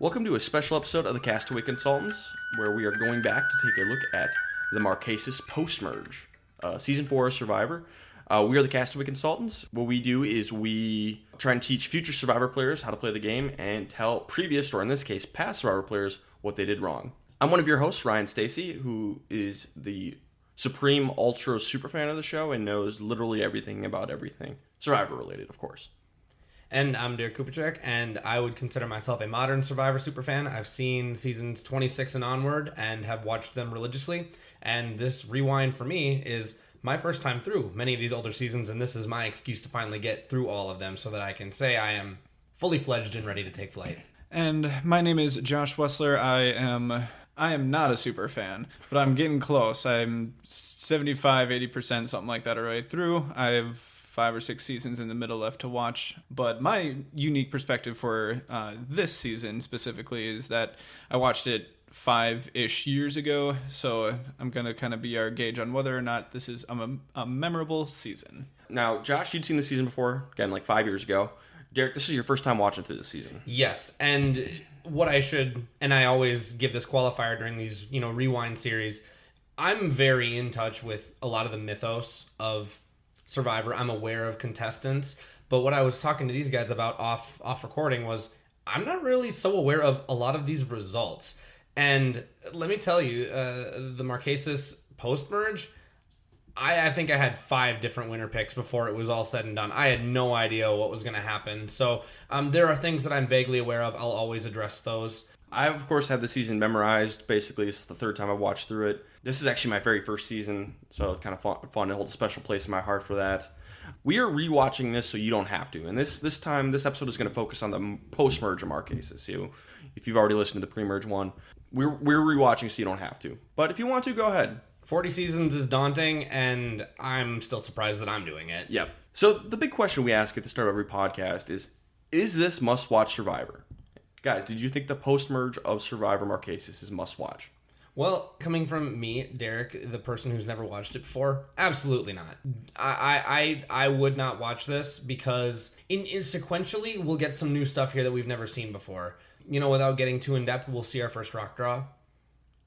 Welcome to a special episode of the Castaway Consultants, where we are going back to take a look at the Marquesas postmerge, Season 4 of Survivor. We are the Castaway Consultants. What we do is we try and teach future Survivor players how to play the game and tell previous, or in this case, past Survivor players what they did wrong. I'm one of your hosts, Ryan Stacy, who is the supreme ultra superfan of the show and knows literally everything about everything, Survivor related, of course. And I'm Derek Kupacek, and I would consider myself a modern Survivor superfan. I've seen seasons 26 and onward and have watched them religiously. And this rewind for me is my first time through many of these older seasons, and this is my excuse to finally get through all of them so that I can say I am fully fledged and ready to take flight. And my name is Josh Wessler. I am not a super fan, but I'm getting close. I'm 75, 80%, something like that already through. I have 5 or 6 seasons in the middle left to watch. But my unique perspective for this season specifically is that I watched it 5-ish years ago. So I'm going to kind of be our gauge on whether or not this is a memorable season. Now, Josh, you'd seen the season before, again, like 5 years ago. Derek, this is your first time watching through this season. Yes, and what I should, and I always give this qualifier during these, rewind series, I'm very in touch with a lot of the mythos of Survivor. I'm aware of contestants, but what I was talking to these guys about off recording was I'm not really so aware of a lot of these results. And let me tell you, the Marquesas post-merge, I think I had 5 different winner picks before it was all said and done. I had no idea what was going to happen. So there are things that I'm vaguely aware of. I'll always address those. I, of course, have the season memorized. Basically, it's the third time I've watched through it. This is actually my very first season, so it's kind of fun to hold a special place in my heart for that. We are rewatching this so you don't have to. And this episode is going to focus on the post-merge of Marquesas. So if you've already listened to the pre-merge one, we're rewatching so you don't have to. But if you want to, go ahead. 40 seasons is daunting, and I'm still surprised that I'm doing it. Yep. So the big question we ask at the start of every podcast is this must-watch Survivor? Guys, did you think the post-merge of Survivor Marquesas is must-watch? Well, coming from me, Derek, the person who's never watched it before, absolutely not. I would not watch this because in sequentially, we'll get some new stuff here that we've never seen before. Without getting too in-depth, we'll see our first rock draw.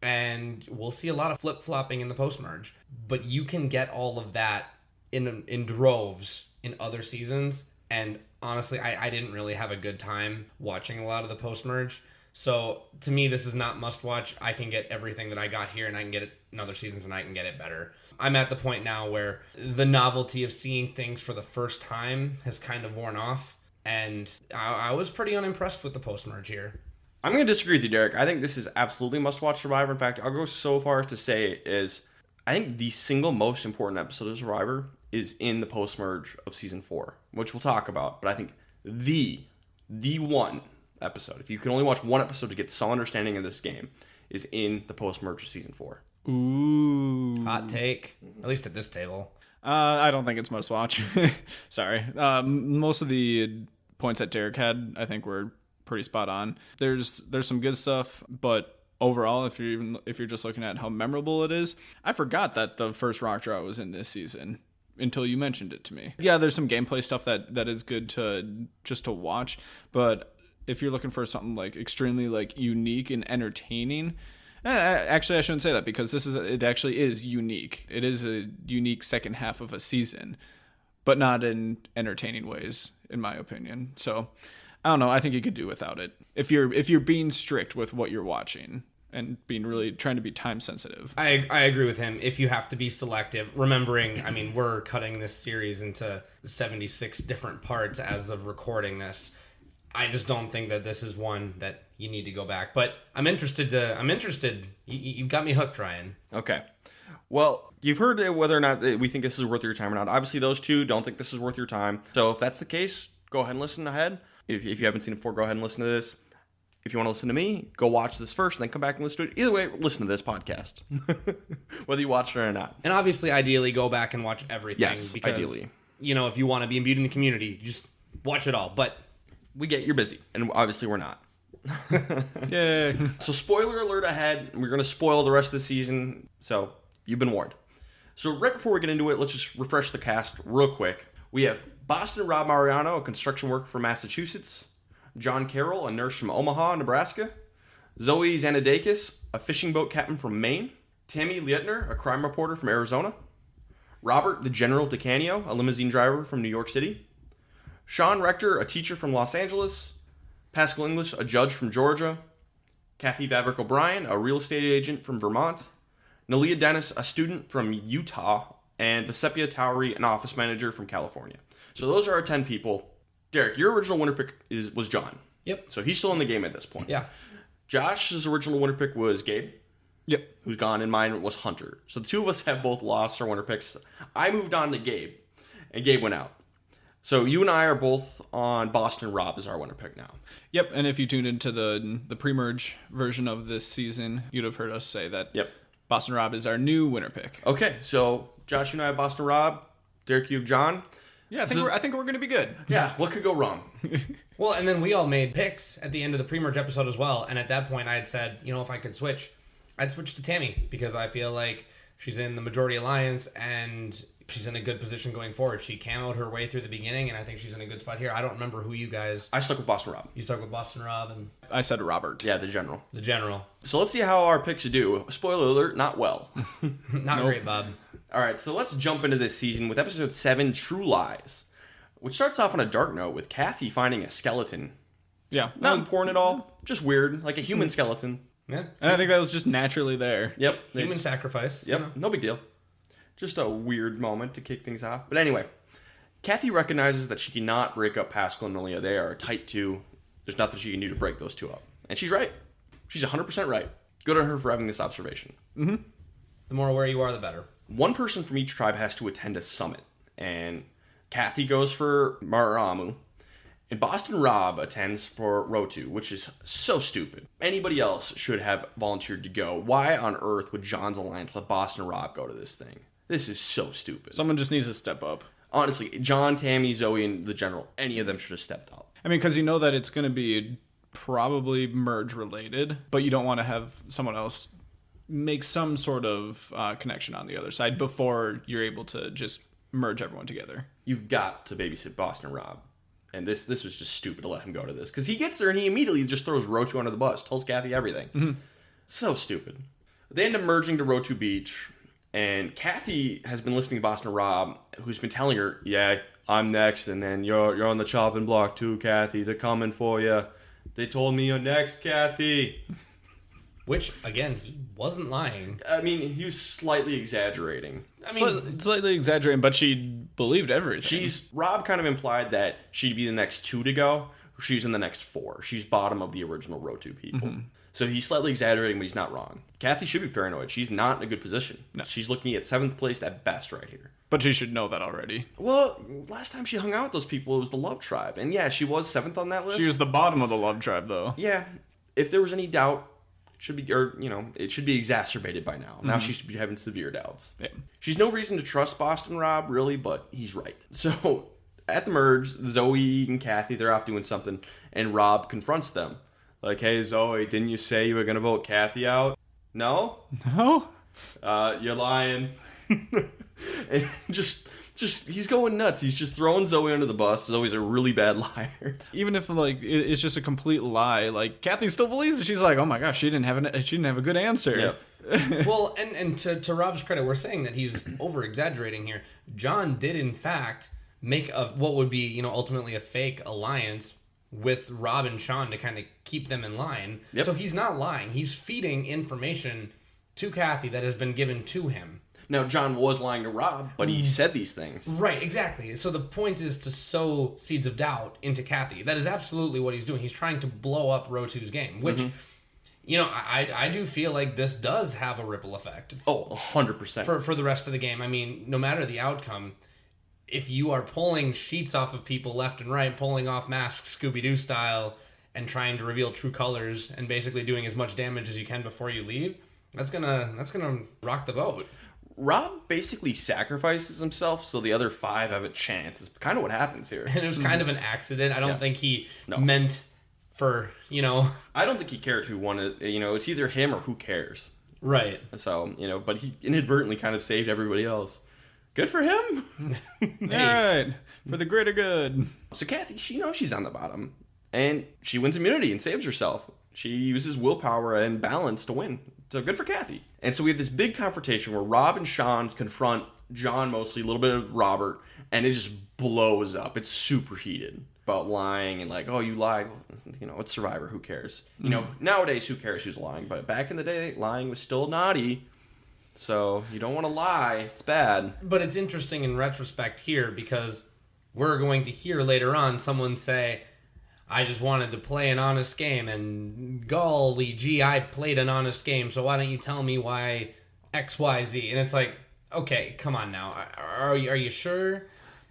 And we'll see a lot of flip-flopping in the post-merge. But you can get all of that in droves in other seasons. And honestly, I didn't really have a good time watching a lot of the post-merge. So to me, this is not must-watch. I can get everything that I got here, and I can get it in other seasons, and I can get it better. I'm at the point now where the novelty of seeing things for the first time has kind of worn off. And I was pretty unimpressed with the post-merge here. I'm going to disagree with you, Derek. I think this is absolutely must-watch Survivor. In fact, I'll go so far as to say I think the single most important episode of Survivor is in the post-merge of Season 4, which we'll talk about. But I think the one episode, if you can only watch one episode to get some understanding of this game, is in the post-merge of Season 4. Ooh. Hot take, at least at this table. I don't think it's must-watch. Sorry. Most of the points that Derek had, I think, were pretty spot on. There's some good stuff, but overall, if you're just looking at how memorable it is, I forgot that the first rock draw was in this season until you mentioned it to me. Yeah, there's some gameplay stuff that is good to watch, but if you're looking for something like extremely like unique and entertaining, actually I shouldn't say that because it actually is unique. It is a unique second half of a season, but not in entertaining ways, in my opinion. So I don't know. I think you could do without it if you're being strict with what you're watching and being really trying to be time sensitive. I agree with him. If you have to be selective, remembering, we're cutting this series into 76 different parts as of recording this. I just don't think that this is one that you need to go back. But I'm interested. You've got me hooked, Ryan. Okay. Well, you've heard whether or not we think this is worth your time or not. Obviously, those two don't think this is worth your time. So if that's the case, go ahead and listen ahead. If you haven't seen it before, go ahead and listen to this. If you want to listen to me, go watch this first and then come back and listen to it. Either way, listen to this podcast, whether you watch it or not. And obviously, ideally, go back and watch everything. Yes, because, ideally. If you want to be imbued in the community, just watch it all. But we get you're busy, and obviously we're not. Yay. So spoiler alert ahead. We're going to spoil the rest of the season, so you've been warned. So right before we get into it, let's just refresh the cast real quick. We have Boston Rob Mariano, a construction worker from Massachusetts. John Carroll, a nurse from Omaha, Nebraska. Zoe Zanadakis, a fishing boat captain from Maine. Tammy Lietner, a crime reporter from Arizona. Robert the General DeCanio, a limousine driver from New York City. Sean Rector, a teacher from Los Angeles. Pascal English, a judge from Georgia. Kathy Vavrick O'Brien, a real estate agent from Vermont. Nalia Dennis, a student from Utah. And Vesepia Towery, an office manager from California. So those are our 10 people. Derek, your original winner pick was John. Yep. So he's still in the game at this point. Yeah. Josh's original winner pick was Gabe. Yep. Who's gone, and mine was Hunter. So the two of us have both lost our winner picks. I moved on to Gabe, and Gabe went out. So you and I are both on Boston Rob as our winner pick now. Yep, and if you tuned into the pre-merge version of this season, you'd have heard us say that Boston Rob is our new winner pick. Okay, so Josh, you and I have Boston Rob. Derek, you have John. Yeah, I think we're going to be good. Yeah, what could go wrong? Well, and then we all made picks at the end of the pre-merge episode as well. And at that point, I had said, if I could switch, I'd switch to Tammy because I feel like she's in the majority alliance and she's in a good position going forward. She camoed her way through the beginning, and I think she's in a good spot here. I don't remember who you guys... I stuck with Boston Rob. You stuck with Boston Rob and... I said Robert. Yeah, the general. The general. So let's see how our picks do. Spoiler alert, not well. Not great, Bob. All right, so let's jump into this season with episode 7, True Lies, which starts off on a dark note with Kathy finding a skeleton. Yeah. Not important at all, just weird, like a human skeleton. Yeah. And I think that was just naturally there. Yep. Human sacrifice. Yep, no big deal. Just a weird moment to kick things off. But anyway, Kathy recognizes that she cannot break up Pascal and Nalia. They are a tight two. There's nothing she can do to break those two up. And she's right. She's 100% right. Good on her for having this observation. Mm-hmm. The more aware you are, the better. One person from each tribe has to attend a summit. And Kathy goes for Maramu. And Boston Rob attends for Rotu, which is so stupid. Anybody else should have volunteered to go. Why on earth would John's Alliance let Boston Rob go to this thing? This is so stupid. Someone just needs to step up. Honestly, John, Tammy, Zoe, and the general, any of them should have stepped up. I mean, because you know that it's going to be probably merge related, but you don't want to have someone else make some sort of connection on the other side before you're able to just merge everyone together. You've got to babysit Boston Rob. And this was just stupid to let him go to this. Because he gets there and he immediately just throws Rotu under the bus, tells Kathy everything. Mm-hmm. So stupid. They end up merging to Rotu Beach. And Kathy has been listening to Boston Rob, who's been telling her, yeah, I'm next, and then you're on the chopping block too, Kathy. They're coming for you. They told me you're next, Kathy. Which, again, he wasn't lying. I mean, he was slightly exaggerating. I mean, slightly exaggerating, but she believed everything. Rob kind of implied that she'd be the next 2 to go. She's in the next 4. She's bottom of the original Rotu people. Mm-hmm. So he's slightly exaggerating, but he's not wrong. Kathy should be paranoid. She's not in a good position. No. She's looking at 7th place at best right here. But she should know that already. Well, last time she hung out with those people, it was the Love Tribe. And yeah, she was 7th on that list. She was the bottom of the Love Tribe, though. Yeah. If there was any doubt, it should be exacerbated by now. Now she should be having severe doubts. Yeah. She's no reason to trust Boston Rob, really, but he's right. So at the merge, Zoe and Kathy, they're off doing something, and Rob confronts them. Like, hey, Zoe, didn't you say you were going to vote Kathy out? No? No? You're lying. And just he's going nuts. He's just throwing Zoe under the bus. Zoe's a really bad liar. Even if it's just a complete lie, Kathy still believes it. She's like, oh my gosh, she didn't have a good answer. Yeah. Well, and to Rob's credit, we're saying that he's over exaggerating here. John did in fact make what would be ultimately a fake alliance with Rob and Sean to kind of keep them in line. Yep. So he's not lying. He's feeding information to Kathy that has been given to him. Now, John was lying to Rob, but he said these things. Right, exactly. So the point is to sow seeds of doubt into Kathy. That is absolutely what he's doing. He's trying to blow up Rotu's game, which, I do feel like this does have a ripple effect. Oh, 100%. For the rest of the game. I mean, no matter the outcome, if you are pulling sheets off of people left and right, pulling off masks Scooby-Doo style, and trying to reveal true colors, and basically doing as much damage as you can before you leave, that's gonna rock the boat. Rob basically sacrifices himself so the other 5 have a chance. It's kind of what happens here. And it was kind of an accident. I don't think he meant for, I don't think he cared who won it. It's either him or who cares. Right. So, but he inadvertently kind of saved everybody else. Good for him. All right. For the greater good. So Kathy, she's on the bottom. and she wins immunity and saves herself. She uses willpower and balance to win. So good for Kathy. And so we have this big confrontation where Rob and Sean confront John mostly, a little bit of Robert, and it just blows up. It's super heated about lying and like, oh, you lied. You know, it's Survivor. Who cares? You know, nowadays, who cares who's lying? But back in the day, lying was still naughty. So you don't want to lie. It's bad. But it's interesting in retrospect here because we're going to hear later on someone say, I just wanted to play an honest game, and golly gee, I played an honest game, so why don't you tell me why X, Y, Z? And it's like, okay, come on now. Are you sure?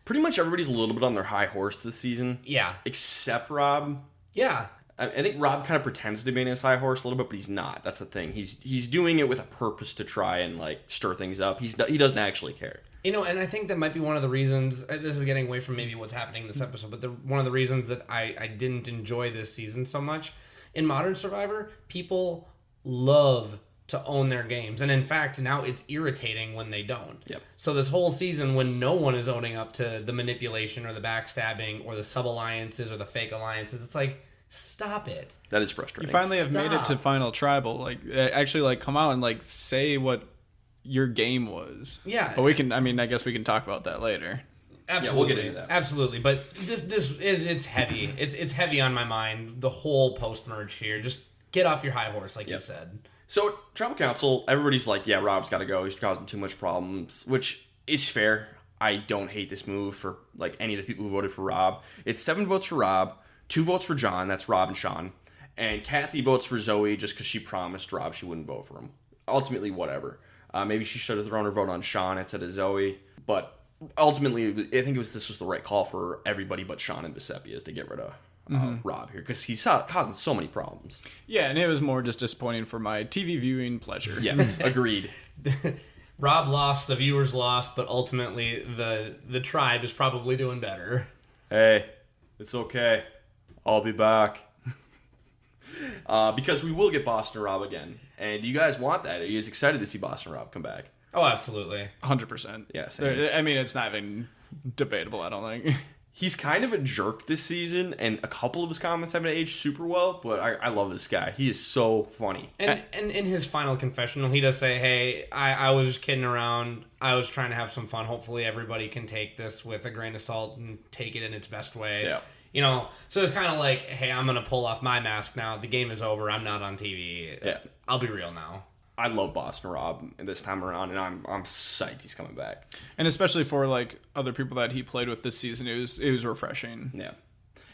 Pretty much everybody's a little bit on their high horse this season. Yeah. Except Rob. Yeah. I think Rob kind of pretends to be on his high horse a little bit, but he's not. That's the thing. He's doing it with a purpose to try and like stir things up. He doesn't actually care. You know, and I think that might be one of the reasons, this is getting away from maybe what's happening in this episode, but one of the reasons that I didn't enjoy this season so much. In Modern Survivor, people love to own their games. And in fact, now it's irritating when they don't. Yep. So this whole season, when no one is owning up to the manipulation or the backstabbing or the sub-alliances or the fake alliances, it's like, stop it. That is frustrating. You finally have made it to Final Tribal. Like, actually, like, come out and, like, say what your game was. Yeah. But we can, I guess we can talk about that later. Absolutely. Yeah, we'll get into that. Absolutely. But it's heavy. It's heavy on my mind, the whole post-merge here. Just get off your high horse, like you said. So, Tribal Council, everybody's like, yeah, Rob's got to go. He's causing too much problems, which is fair. I don't hate this move for, like, any of the people who voted for Rob. It's 7 votes for Rob, 2 votes for John. That's Rob and Sean. And Kathy votes for Zoe just because she promised Rob she wouldn't vote for him. Ultimately, whatever. Maybe she should have thrown her vote on Sean instead of Zoe. But ultimately, I think this was the right call for everybody but Sean and Bisepias to get rid of Rob here. Because he's causing so many problems. Yeah, and it was more just disappointing for my TV viewing pleasure. Yes, agreed. Rob lost, the viewers lost, but ultimately the tribe is probably doing better. Hey, it's okay. I'll be back. Because we will get Boston Rob again. And you guys want that. Are you guys excited to see Boston Rob come back? Oh, absolutely. 100%. Yeah, same. I mean, it's not even debatable, I don't think. He's kind of a jerk this season, and a couple of his comments haven't aged super well, but I love this guy. He is so funny. And in his final confessional, he does say, hey, I was just kidding around. I was trying to have some fun. Hopefully everybody can take this with a grain of salt and take it in its best way. Yeah. You know, so it's kind of like, hey, I'm going to pull off my mask now. The game is over. I'm not on TV. Yeah. I'll be real now. I love Boston Rob this time around, and I'm psyched he's coming back. And especially for, like, other people that he played with this season, it was refreshing. Yeah.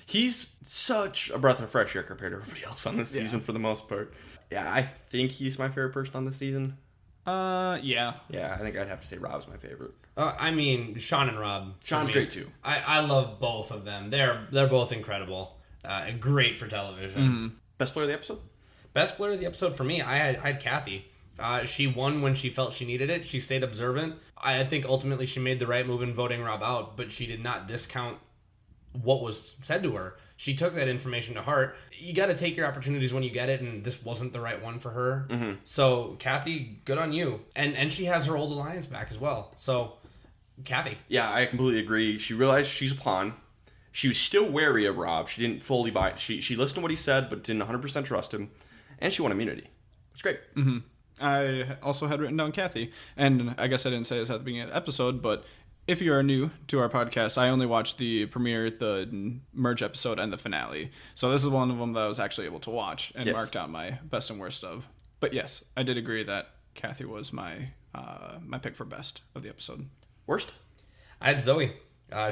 He's such a breath of fresh air compared to everybody else on this season for the most part. Yeah, I think he's my favorite person on this season. Yeah. Yeah, I think I'd have to say Rob's my favorite. I mean, Sean and Rob. Sean's great, too. I love both of them. They're both incredible. Great for television. Mm-hmm. Best player of the episode? Best player of the episode for me, I had Kathy. She won when she felt she needed it. She stayed observant. I think ultimately she made the right move in voting Rob out, but she did not discount what was said to her. She took that information to heart. You got to take your opportunities when you get it, and this wasn't the right one for her. Mm-hmm. So, Kathy, good on you. And she has her old alliance back as well. So, Kathy. Yeah, I completely agree. She realized she's a pawn. She was still wary of Rob. She didn't fully buy it. She listened to what he said, but didn't 100% trust him. And she won immunity. It's great. Mm-hmm. I also had written down Kathy. And I guess I didn't say this at the beginning of the episode, but if you are new to our podcast, I only watched the premiere, the merge episode, and the finale. So this is one of them that I was actually able to watch and marked out my best and worst of. But yes, I did agree that Kathy was my pick for best of the episode. Worst? I had Zoe.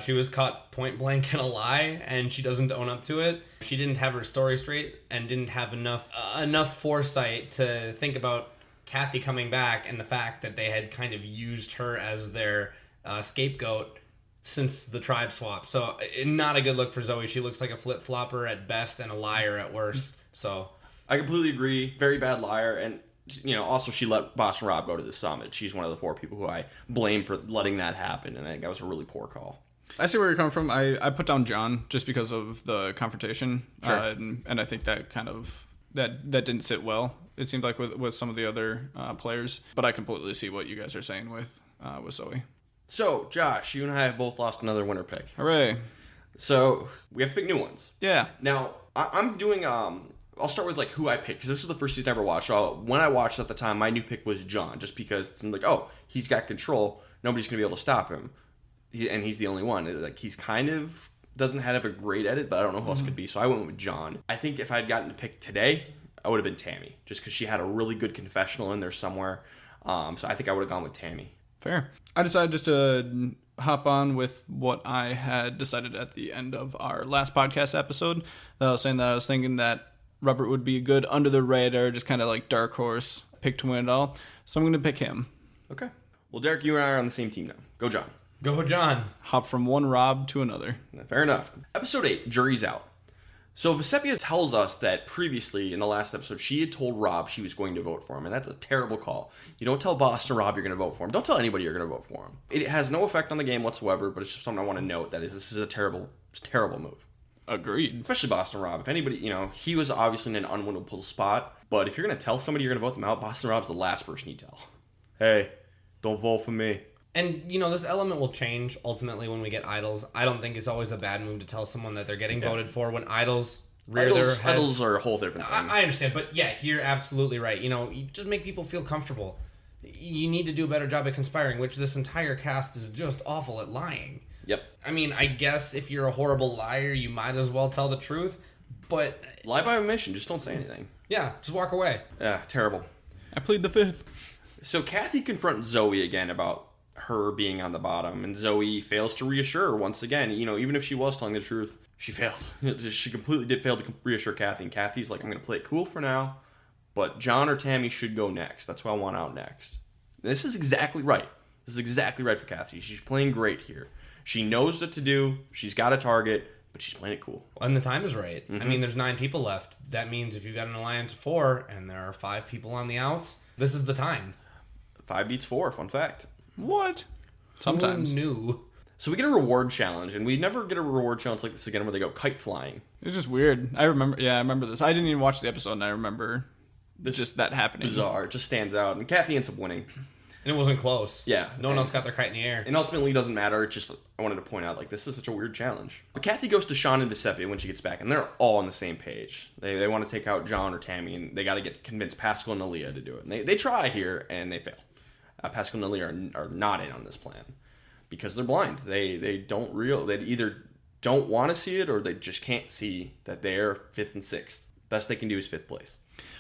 She was caught point blank in a lie, and she doesn't own up to it. She didn't have her story straight and didn't have enough foresight to think about Kathy coming back and the fact that they had kind of used her as their scapegoat since the tribe swap. So not a good look for Zoe. She looks like a flip-flopper at best and a liar at worst. So I completely agree. Very bad liar. And, you know, also she let Boston Rob go to the summit. She's one of the 4 people who I blame for letting that happen. And I think that was a really poor call. I see where you're coming from. I put down John just because of the confrontation. Sure. And I think that kind of, that didn't sit well. It seemed like with some of the other players. But I completely see what you guys are saying with Zoe. So, Josh, you and I have both lost another winner pick. Hooray. So we have to pick new ones. Yeah. Now, I'm doing, I'll start with like who I picked, because this is the first season I ever watched. So when I watched at the time, my new pick was John, just because it seemed like, oh, he's got control. Nobody's going to be able to stop him. And he's the only one. Like, he's kind of doesn't have a great edit, but I don't know who else could be. So I went with John. I think if I'd gotten to pick today, I would have been Tammy, just because she had a really good confessional in there somewhere. So I think I would have gone with Tammy. Fair. I decided just to hop on with what I had decided at the end of our last podcast episode. That I was saying that I was thinking that Robert would be a good under the radar, just kind of like dark horse pick to win it all. So I'm going to pick him. Okay. Well, Derek, you and I are on the same team now. Go, John. Go, John. Hop from one Rob to another. Fair enough. Episode 8, Jury's Out. So Vesepia tells us that previously in the last episode, she had told Rob she was going to vote for him, and that's a terrible call. You don't tell Boston Rob you're going to vote for him. Don't tell anybody you're going to vote for him. It has no effect on the game whatsoever, but it's just something I want to note, that is, this is a terrible move. Agreed. Especially Boston Rob. If anybody, he was obviously in an unwinnable spot, but if you're going to tell somebody you're going to vote them out, Boston Rob's the last person you tell. Hey, don't vote for me. And, this element will change ultimately when we get idols. I don't think it's always a bad move to tell someone that they're getting voted for when idols rear their heads. Idols are a whole different thing. I understand, but yeah, you're absolutely right. You just make people feel comfortable. You need to do a better job at conspiring, which this entire cast is just awful at lying. Yep. I mean, I guess if you're a horrible liar, you might as well tell the truth, but... Lie by omission, just don't say anything. Yeah, just walk away. Yeah, terrible. I plead the fifth. So Kathy confronts Zoe again about her being on the bottom, and Zoe fails to reassure her once again. Even if she was telling the truth, she failed. She completely did fail to reassure Kathy, and Kathy's like, I'm going to play it cool for now, but John or Tammy should go next. That's who I want out next. And this is exactly right. This is exactly right for Kathy. She's playing great here. She knows what to do. She's got a target, but she's playing it cool. And the time is right. Mm-hmm. I mean, there's 9 people left. That means if you've got an alliance of 4 and there are 5 people on the outs, this is the time. 5 beats 4, fun fact. What? Sometimes. Who knew? So we get a reward challenge, and we never get a reward challenge like this again where they go kite flying. It's just weird. I remember this. I didn't even watch the episode, and I remember just that happening. Bizarre. It just stands out. And Kathy ends up winning. And it wasn't close. Yeah. No one else got their kite in the air. And ultimately, it doesn't matter. It's just, I wanted to point out, this is such a weird challenge. But Kathy goes to Sean and Vesepia when she gets back, and they're all on the same page. They want to take out John or Tammy, and they got to convince Pascal and Aaliyah to do it. And they try here, and they fail. Pascal and Aaliyah are not in on this plan because they're blind. They either don't want to see it or they just can't see that they're 5th and 6th. Best they can do is 5th place.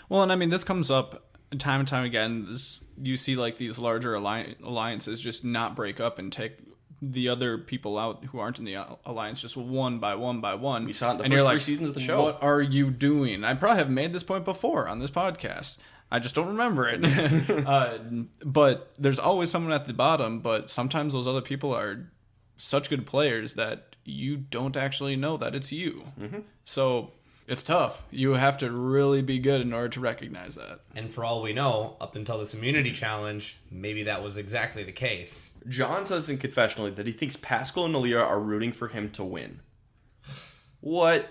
Well, and I mean, this comes up time and time again. You see these larger alliances just not break up and take the other people out who aren't in the alliance just one by one by one. We saw it in the first 3 seasons of the show. What are you doing? I probably have made this point before on this podcast. I just don't remember it. But there's always someone at the bottom, but sometimes those other people are such good players that you don't actually know that it's you. Mm-hmm. So it's tough. You have to really be good in order to recognize that. And for all we know, up until this immunity challenge, maybe that was exactly the case. John says in confessionally that he thinks Pascal and Aaliyah are rooting for him to win. What?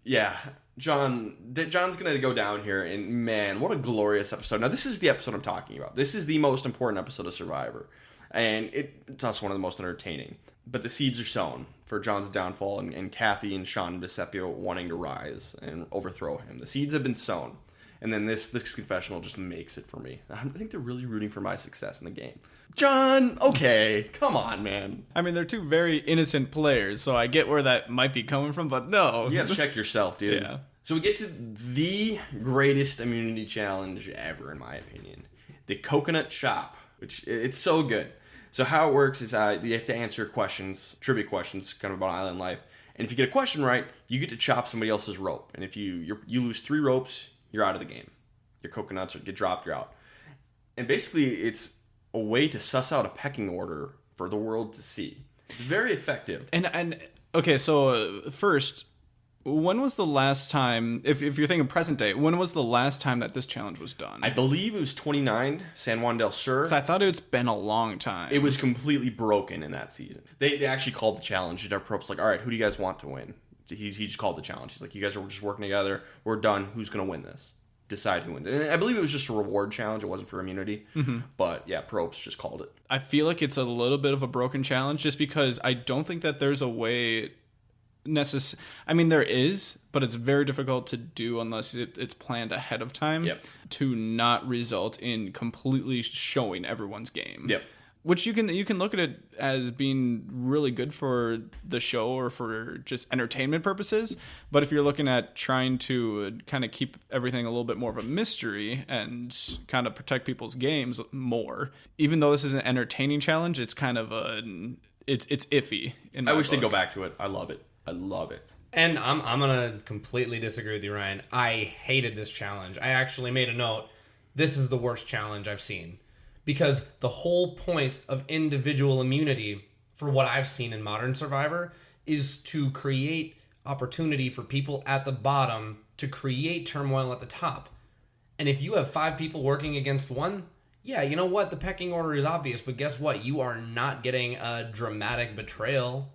Yeah. John's going to go down here, and man, what a glorious episode. Now, this is the episode I'm talking about. This is the most important episode of Survivor, and it's also one of the most entertaining. But the seeds are sown for John's downfall, and Kathy and Sean and Vesepia wanting to rise and overthrow him. The seeds have been sown, and then this confessional just makes it for me. I think they're really rooting for my success in the game. John, okay, come on, man. I mean, they're 2 very innocent players, so I get where that might be coming from, but no. You gotta check yourself, dude. Yeah. So we get to the greatest immunity challenge ever, in my opinion. The coconut chop, which it's so good. So how it works is you have to answer questions, trivia questions, kind of about island life. And if you get a question right, you get to chop somebody else's rope. And if you lose 3 ropes, you're out of the game. Your coconuts get dropped, you're out. And basically, it's a way to suss out a pecking order for the world to see. It's very effective. And okay, so first, when was the last time, if you're thinking present day, when was the last time that this challenge was done? I believe it was 29, San Juan del Sur. So I thought it's been a long time. It was completely broken in that season. They actually called the challenge. Our pro's like, all right, who do you guys want to win? He just called the challenge. He's like, you guys are just working together. We're done. Who's going to win this? decide who wins. And I believe it was just a reward challenge. It wasn't for immunity. But yeah, Probst just called it. I feel like it's a little bit of a broken challenge just because I don't think that there's a way I mean, there is, but it's very difficult to do unless it's planned ahead of time to not result in completely showing everyone's game. Yep. Which you can look at it as being really good for the show or for just entertainment purposes. But if you're looking at trying to kind of keep everything a little bit more of a mystery and kind of protect people's games more, even though this is an entertaining challenge, it's kind of it's iffy. I wish they'd go back to it. I love it. I love it. And I'm gonna completely disagree with you, Ryan. I hated this challenge. I actually made a note. This is the worst challenge I've seen. Because the whole point of individual immunity, for what I've seen in modern Survivor, is to create opportunity for people at the bottom to create turmoil at the top. And if you have 5 people working against one, yeah, you know what? The pecking order is obvious, but guess what? You are not getting a dramatic betrayal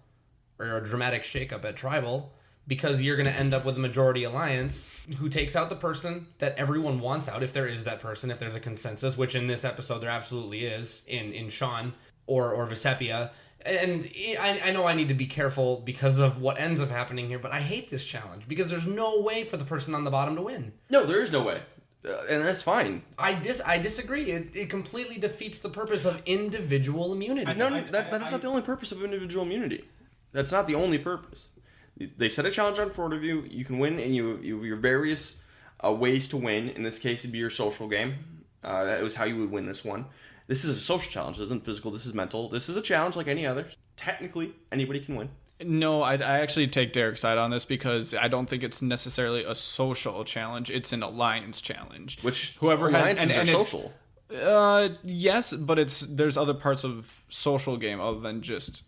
or a dramatic shakeup at Tribal, because you're going to end up with a majority alliance who takes out the person that everyone wants out, if there is that person, if there's a consensus, which in this episode there absolutely is, in Sean or Vesepia. And I know I need to be careful because of what ends up happening here, but I hate this challenge because there's no way for the person on the bottom to win. No, there is no way. And that's fine. I disagree. It completely defeats the purpose of individual immunity. But that's not the only purpose of individual immunity. That's not the only purpose. They set a challenge on front of you. You can win, and you have your various ways to win. In this case, it'd be your social game. That was how you would win this one. This is a social challenge. This isn't physical. This is mental. This is a challenge like any other. Technically, anybody can win. No, I actually take Derek's side on this because I don't think it's necessarily a social challenge. It's an alliance challenge. Which whoever alliances are social. Yes, but there's other parts of social game other than just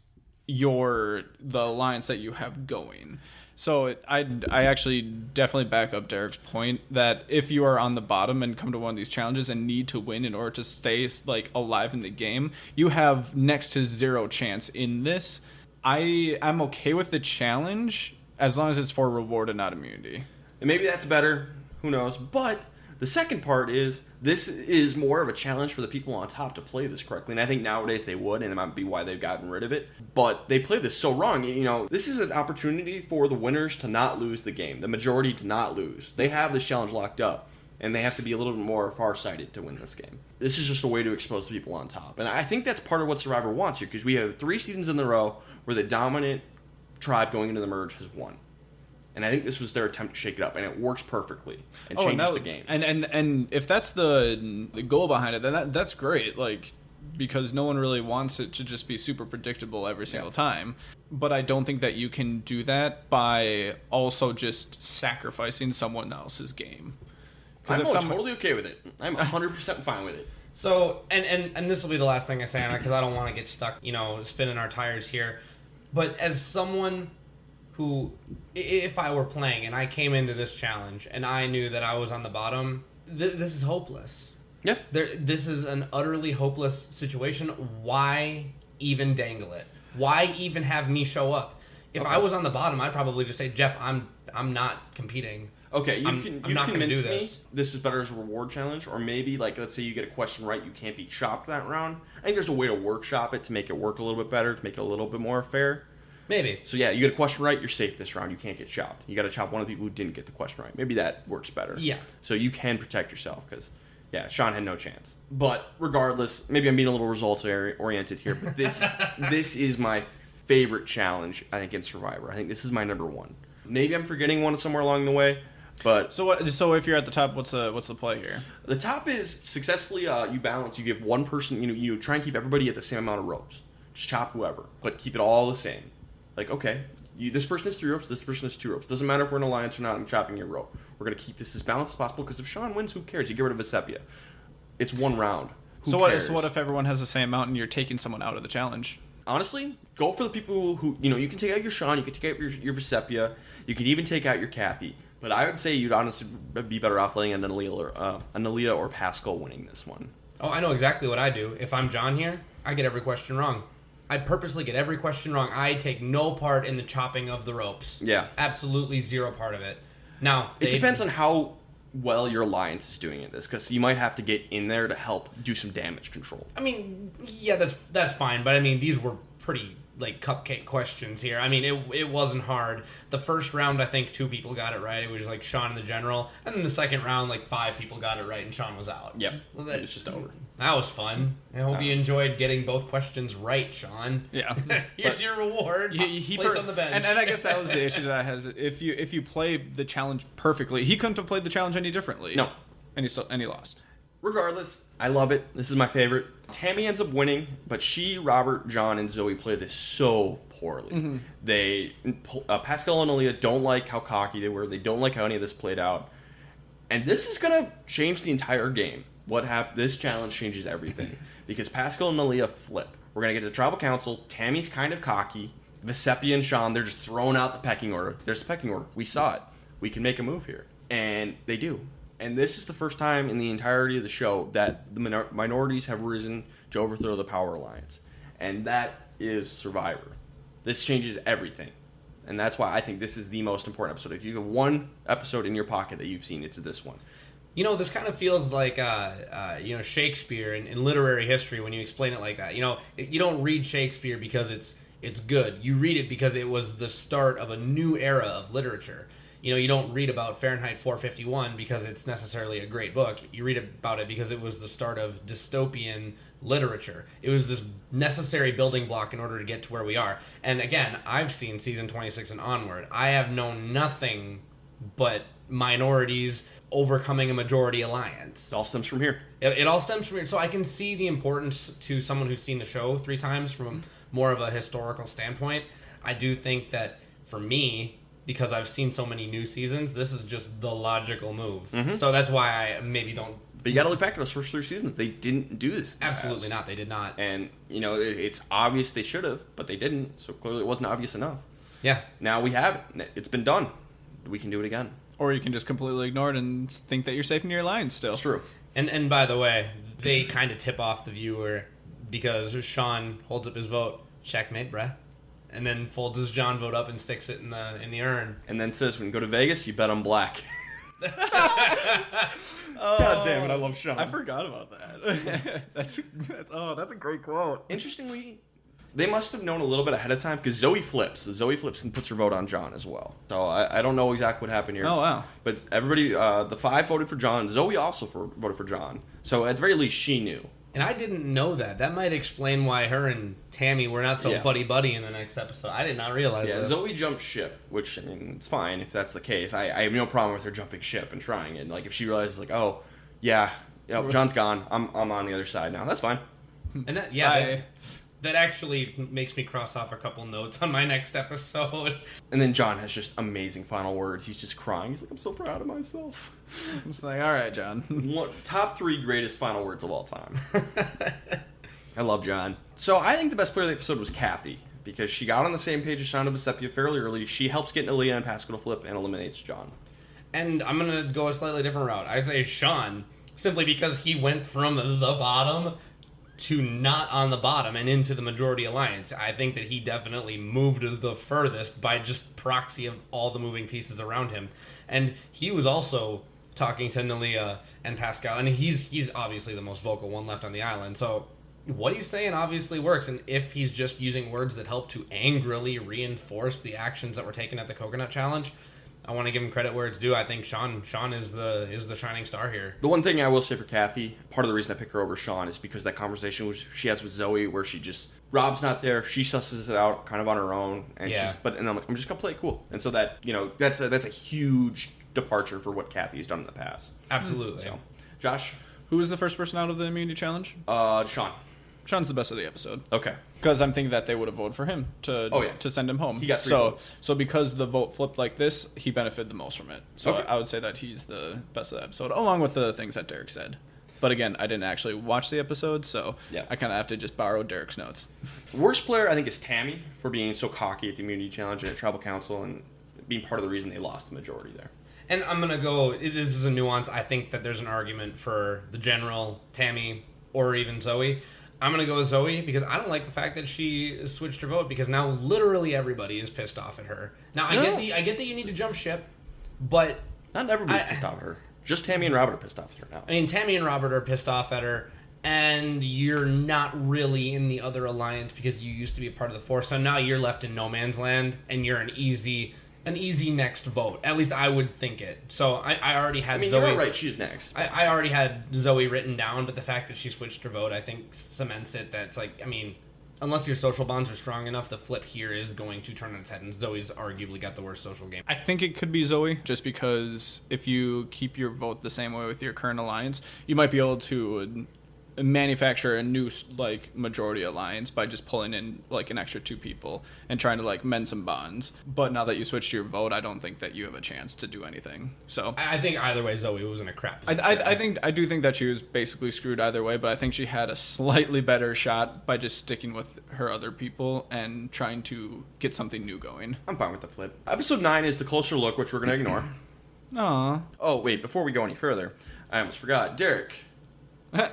the alliance that you have going. So I actually definitely back up Derek's point that if you are on the bottom and come to one of these challenges and need to win in order to stay like alive in the game, you have next to zero chance in this. I'm okay with the challenge as long as it's for reward and not immunity. And maybe that's better. Who knows? But the second part is this is more of a challenge for the people on top to play this correctly. And I think nowadays they would, and it might be why they've gotten rid of it. But they play this so wrong. You know, this is an opportunity for the winners to not lose the game, the majority to not lose. They have this challenge locked up, and they have to be a little bit more farsighted to win this game. This is just a way to expose the people on top. And I think that's part of what Survivor wants here, because we have 3 seasons in a row where the dominant tribe going into the merge has won. And I think this was their attempt to shake it up, and it works perfectly and changes the game. And if that's the goal behind it, then that's great. Like, because no one really wants it to just be super predictable every single time. But I don't think that you can do that by also just sacrificing someone else's game. I'm totally okay with it. I'm 100% fine with it. So, and this will be the last thing I say on it because I don't want to get stuck, spinning our tires here. But as someone who, if I were playing and I came into this challenge and I knew that I was on the bottom, this is hopeless. Yeah. This is an utterly hopeless situation. Why even dangle it? Why even have me show up? If I was on the bottom, I'd probably just say, Jeff, I'm not competing. Okay, I'm not going to do this. This is better as a reward challenge, or maybe, like, let's say you get a question right, you can't be chopped that round. I think there's a way to workshop it to make it work a little bit better, to make it a little bit more fair. Maybe. So, yeah, you get a question right, you're safe this round. You can't get chopped. You got to chop one of the people who didn't get the question right. Maybe that works better. Yeah. So you can protect yourself, because, yeah, Sean had no chance. But regardless, maybe I'm being a little results-oriented here, but this is my favorite challenge, I think, in Survivor. I think this is my number one. Maybe I'm forgetting one somewhere along the way. But so if you're at the top, what's the play here? The top is successfully you balance. You give one person, you try and keep everybody at the same amount of ropes. Just chop whoever, but keep it all the same. Like, okay, this person has 3 ropes, this person has 2 ropes. Doesn't matter if we're in an alliance or not. I'm chopping your rope. We're gonna keep this as balanced as possible because if Sean wins, who cares? You get rid of Vesepia. It's one round. Who cares? So what if everyone has the same amount and you're taking someone out of the challenge? Honestly, go for the people who you can take out your Sean, you can take out your Vesepia, you can even take out your Kathy. But I would say you'd honestly be better off letting an Aaliyah or Pascal winning this one. Oh, I know exactly what I do. If I'm John here, I get every question wrong. I purposely get every question wrong. I take no part in the chopping of the ropes. Yeah. Absolutely zero part of it. Now, it depends on how well your alliance is doing in this, because you might have to get in there to help do some damage control. I mean, yeah, that's fine, but I mean, these were pretty like cupcake questions here. I mean, it wasn't hard. The first round, I think 2 people got it right. It was like Sean and the General, and then the second round, like 5 people got it right, and Sean was out. Yep, Well, it's just over. That was fun. I hope you enjoyed getting both questions right, Sean. Yeah. Here's your reward. Place on the bench. And I guess that was the issue that I has. If you play the challenge perfectly, he couldn't have played the challenge any differently. No. And he lost. Regardless, I love it. This is my favorite. Tammy ends up winning, but she, Robert, John, and Zoe play this so poorly. Mm-hmm. They, Pascal and Aaliyah don't like how cocky they were. They don't like how any of this played out. And this is going to change the entire game. This challenge changes everything. Because Pascal and Aaliyah flip. We're going to get to Tribal Council. Tammy's kind of cocky. Vesepi and Sean, they're just throwing out the pecking order. There's the pecking order. We saw it. We can make a move here. And they do. And this is the first time in the entirety of the show that the minorities have risen to overthrow the Power Alliance. And that is Survivor. This changes everything. And that's why I think this is the most important episode. If you have one episode in your pocket that you've seen, it's this one. You know, this kind of feels like, Shakespeare in literary history when you explain it like that. You know, you don't read Shakespeare because it's good. You read it because it was the start of a new era of literature. You know, you don't read about Fahrenheit 451 because it's necessarily a great book. You read about it because it was the start of dystopian literature. It was this necessary building block in order to get to where we are. And again, I've seen season 26 and onward. I have known nothing but minorities overcoming a majority alliance. It all stems from here. It all stems from here. So I can see the importance to someone who's seen the show 3 times from more of a historical standpoint. I do think that for me, because I've seen so many new seasons, this is just the logical move. Mm-hmm. So that's why I maybe don't... But you got to look back at those first 3 seasons. They didn't do this. Absolutely not. They did not. And, you know, it's obvious they should have, but they didn't. So clearly it wasn't obvious enough. Yeah. Now we have it. It's been done. We can do it again. Or you can just completely ignore it and think that you're safe in your lines still. It's true. And by the way, they kind of tip off the viewer because Sean holds up his vote. Checkmate, bruh. And then folds his John vote up and sticks it in the urn. And then says, when you go to Vegas, you bet on black. God damn it, I love Sean. I forgot about that. that's a great quote. Interestingly, they must have known a little bit ahead of time because Zoe flips. Zoe flips and puts her vote on John as well. So I don't know exactly what happened here. Oh, wow. But everybody, the 5 voted for John. Zoe also voted for John. So at the very least, she knew. And I didn't know that. That might explain why her and Tammy were not so buddy-buddy in the next episode. I did not realize this. Zoe jumped ship, which, I mean, it's fine if that's the case. I have no problem with her jumping ship and trying it. Like, if she realizes, like, oh, yeah, John's gone. I'm on the other side now. That's fine. And that actually makes me cross off a couple notes on my next episode. And then John has just amazing final words. He's just crying. He's like, I'm so proud of myself. It's like, all right, John. Top 3 greatest final words of all time. I love John. So I think the best player of the episode was Kathy, because she got on the same page as Sean and Vesepi fairly early. She helps get Aaliyah and Pascal to flip and eliminates John. And I'm going to go a slightly different route. I say Sean, simply because he went from the bottom to not on the bottom and into the majority alliance. I think that he definitely moved the furthest by just proxy of all the moving pieces around him. And he was also talking to Nalia and Pascal, and he's obviously the most vocal one left on the island. So what he's saying obviously works, and if he's just using words that help to angrily reinforce the actions that were taken at the Coconut Challenge, I want to give him credit where it's due. I think Sean is the shining star here. The one thing I will say for Kathy, part of the reason I pick her over Sean is because that conversation she has with Zoe, where she just, Rob's not there, she susses it out kind of on her own, and and I'm like, I'm just gonna play it cool, and so that, you know, that's a huge departure for what Kathy has done in the past. Absolutely. So, Josh, who was the first person out of the immunity challenge? Sean. Sean's the best of the episode. Okay. Because I'm thinking that they would have voted for him to send him home. He got 3 votes. So because the vote flipped like this, he benefited the most from it. So Okay. I would say that he's the best of the episode, along with the things that Derek said. But again, I didn't actually watch the episode, so I kind of have to just borrow Derek's notes. Worst player, I think, is Tammy for being so cocky at the immunity challenge and at Tribal Council and being part of the reason they lost the majority there. And I'm going to go, this is a nuance. I think that there's an argument for the General, Tammy, or even Zoe. I'm going to go with Zoe because I don't like the fact that she switched her vote, because now literally everybody is pissed off at her. Now, I get that you need to jump ship, but... Not everybody's pissed off at her. Just Tammy and Robert are pissed off at her now. I mean, Tammy and Robert are pissed off at her, and you're not really in the other alliance because you used to be a part of the Force. So now you're left in no man's land, and you're an easy next vote. At least I would think it. So I already had Zoe. You're right. She's next. I already had Zoe written down, but the fact that she switched her vote, I think, cements it. That's like, I mean, unless your social bonds are strong enough, the flip here is going to turn on its head, and Zoe's arguably got the worst social game. I think it could be Zoe, just because if you keep your vote the same way with your current alliance, you might be able to manufacture a new like majority alliance by just pulling in like an extra 2 people and trying to like mend some bonds. But now that you switched your vote, I don't think that you have a chance to do anything. So I think either way, Zoe was in a crap. I do think that she was basically screwed either way, but I think she had a slightly better shot by just sticking with her other people and trying to get something new going. I'm fine with the flip. Episode 9 is the closer look, which we're going to ignore. Aww. Oh, wait, before we go any further, I almost forgot. Derek,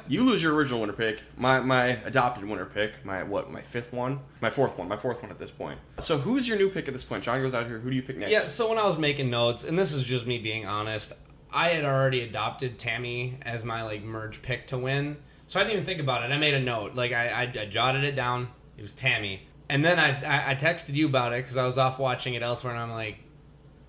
you lose your original winner pick. My adopted winner pick. My fifth one? My fourth one at this point. So who's your new pick at this point? John goes out here. Who do you pick next? Yeah, so when I was making notes, and this is just me being honest, I had already adopted Tammy as my like merge pick to win. So I didn't even think about it. I made a note. Like I jotted it down. It was Tammy. And then I texted you about it because I was off watching it elsewhere, and I'm like,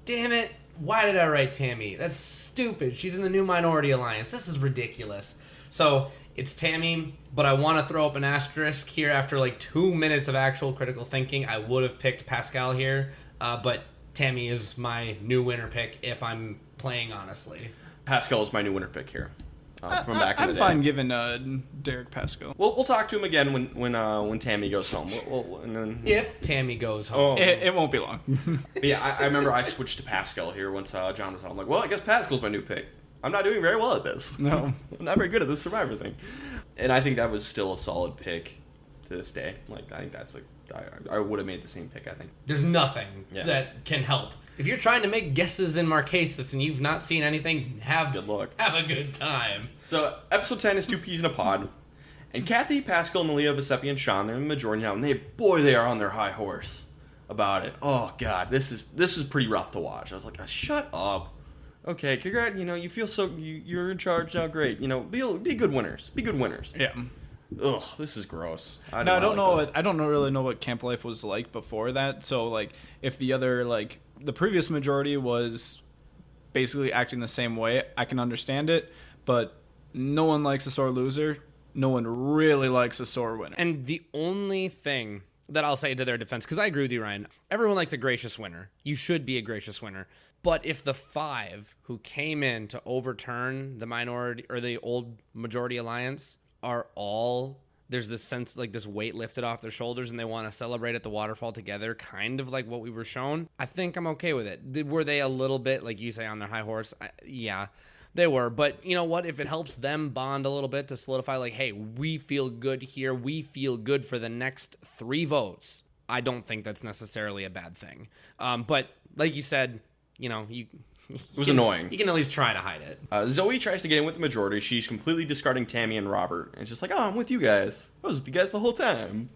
damn it, why did I write Tammy? That's stupid. She's in the new Minority Alliance. This is ridiculous. So it's Tammy, but I want to throw up an asterisk here after like 2 minutes of actual critical thinking. I would have picked Pascal here, but Tammy is my new winner pick if I'm playing honestly. Pascal is my new winner pick here. From back in the day. I'm fine giving Derek Pascal. We'll talk to him again when Tammy goes home. And then If Tammy goes home. It won't be long. But yeah, I remember I switched to Pascal here once John was on. I'm like, well, I guess Pascal's my new pick. I'm not doing very well at this. No. I'm not very good at this Survivor thing. And I think that was still a solid pick to this day. Like, I think that's like, I would have made the same pick, I think. There's nothing that can help. If you're trying to make guesses in Marquesas and you've not seen anything, good luck. Have a good time. So, episode 10 is 2 peas in a pod. And Kathy, Pascal, Malia, Vesepi, and Sean, they're in the majority now. And they are on their high horse about it. Oh, God, this is pretty rough to watch. I was like, shut up. Okay, congrats. You feel so. You're in charge now. Great. Be good winners. Be good winners. Yeah. Ugh, this is gross. I don't really know what camp life was like before that. So like, if the other like the previous majority was basically acting the same way, I can understand it. But no one likes a sore loser. No one really likes a sore winner. And the only thing that I'll say to their defense, because I agree with you, Ryan, everyone likes a gracious winner. You should be a gracious winner. But if the 5 who came in to overturn the minority or the old majority alliance are all, there's this sense like this weight lifted off their shoulders and they want to celebrate at the waterfall together, kind of like what we were shown, I think I'm okay with it. Were they a little bit, like you say, on their high horse? Yeah, they were. But you know what? If it helps them bond a little bit to solidify, like, hey, we feel good here. We feel good for the next 3 votes. I don't think that's necessarily a bad thing. But like you said, it was annoying. You can at least try to hide it. Zoe tries to get in with the majority. She's completely discarding Tammy and Robert. And it's just like, oh, I'm with you guys. I was with you guys the whole time.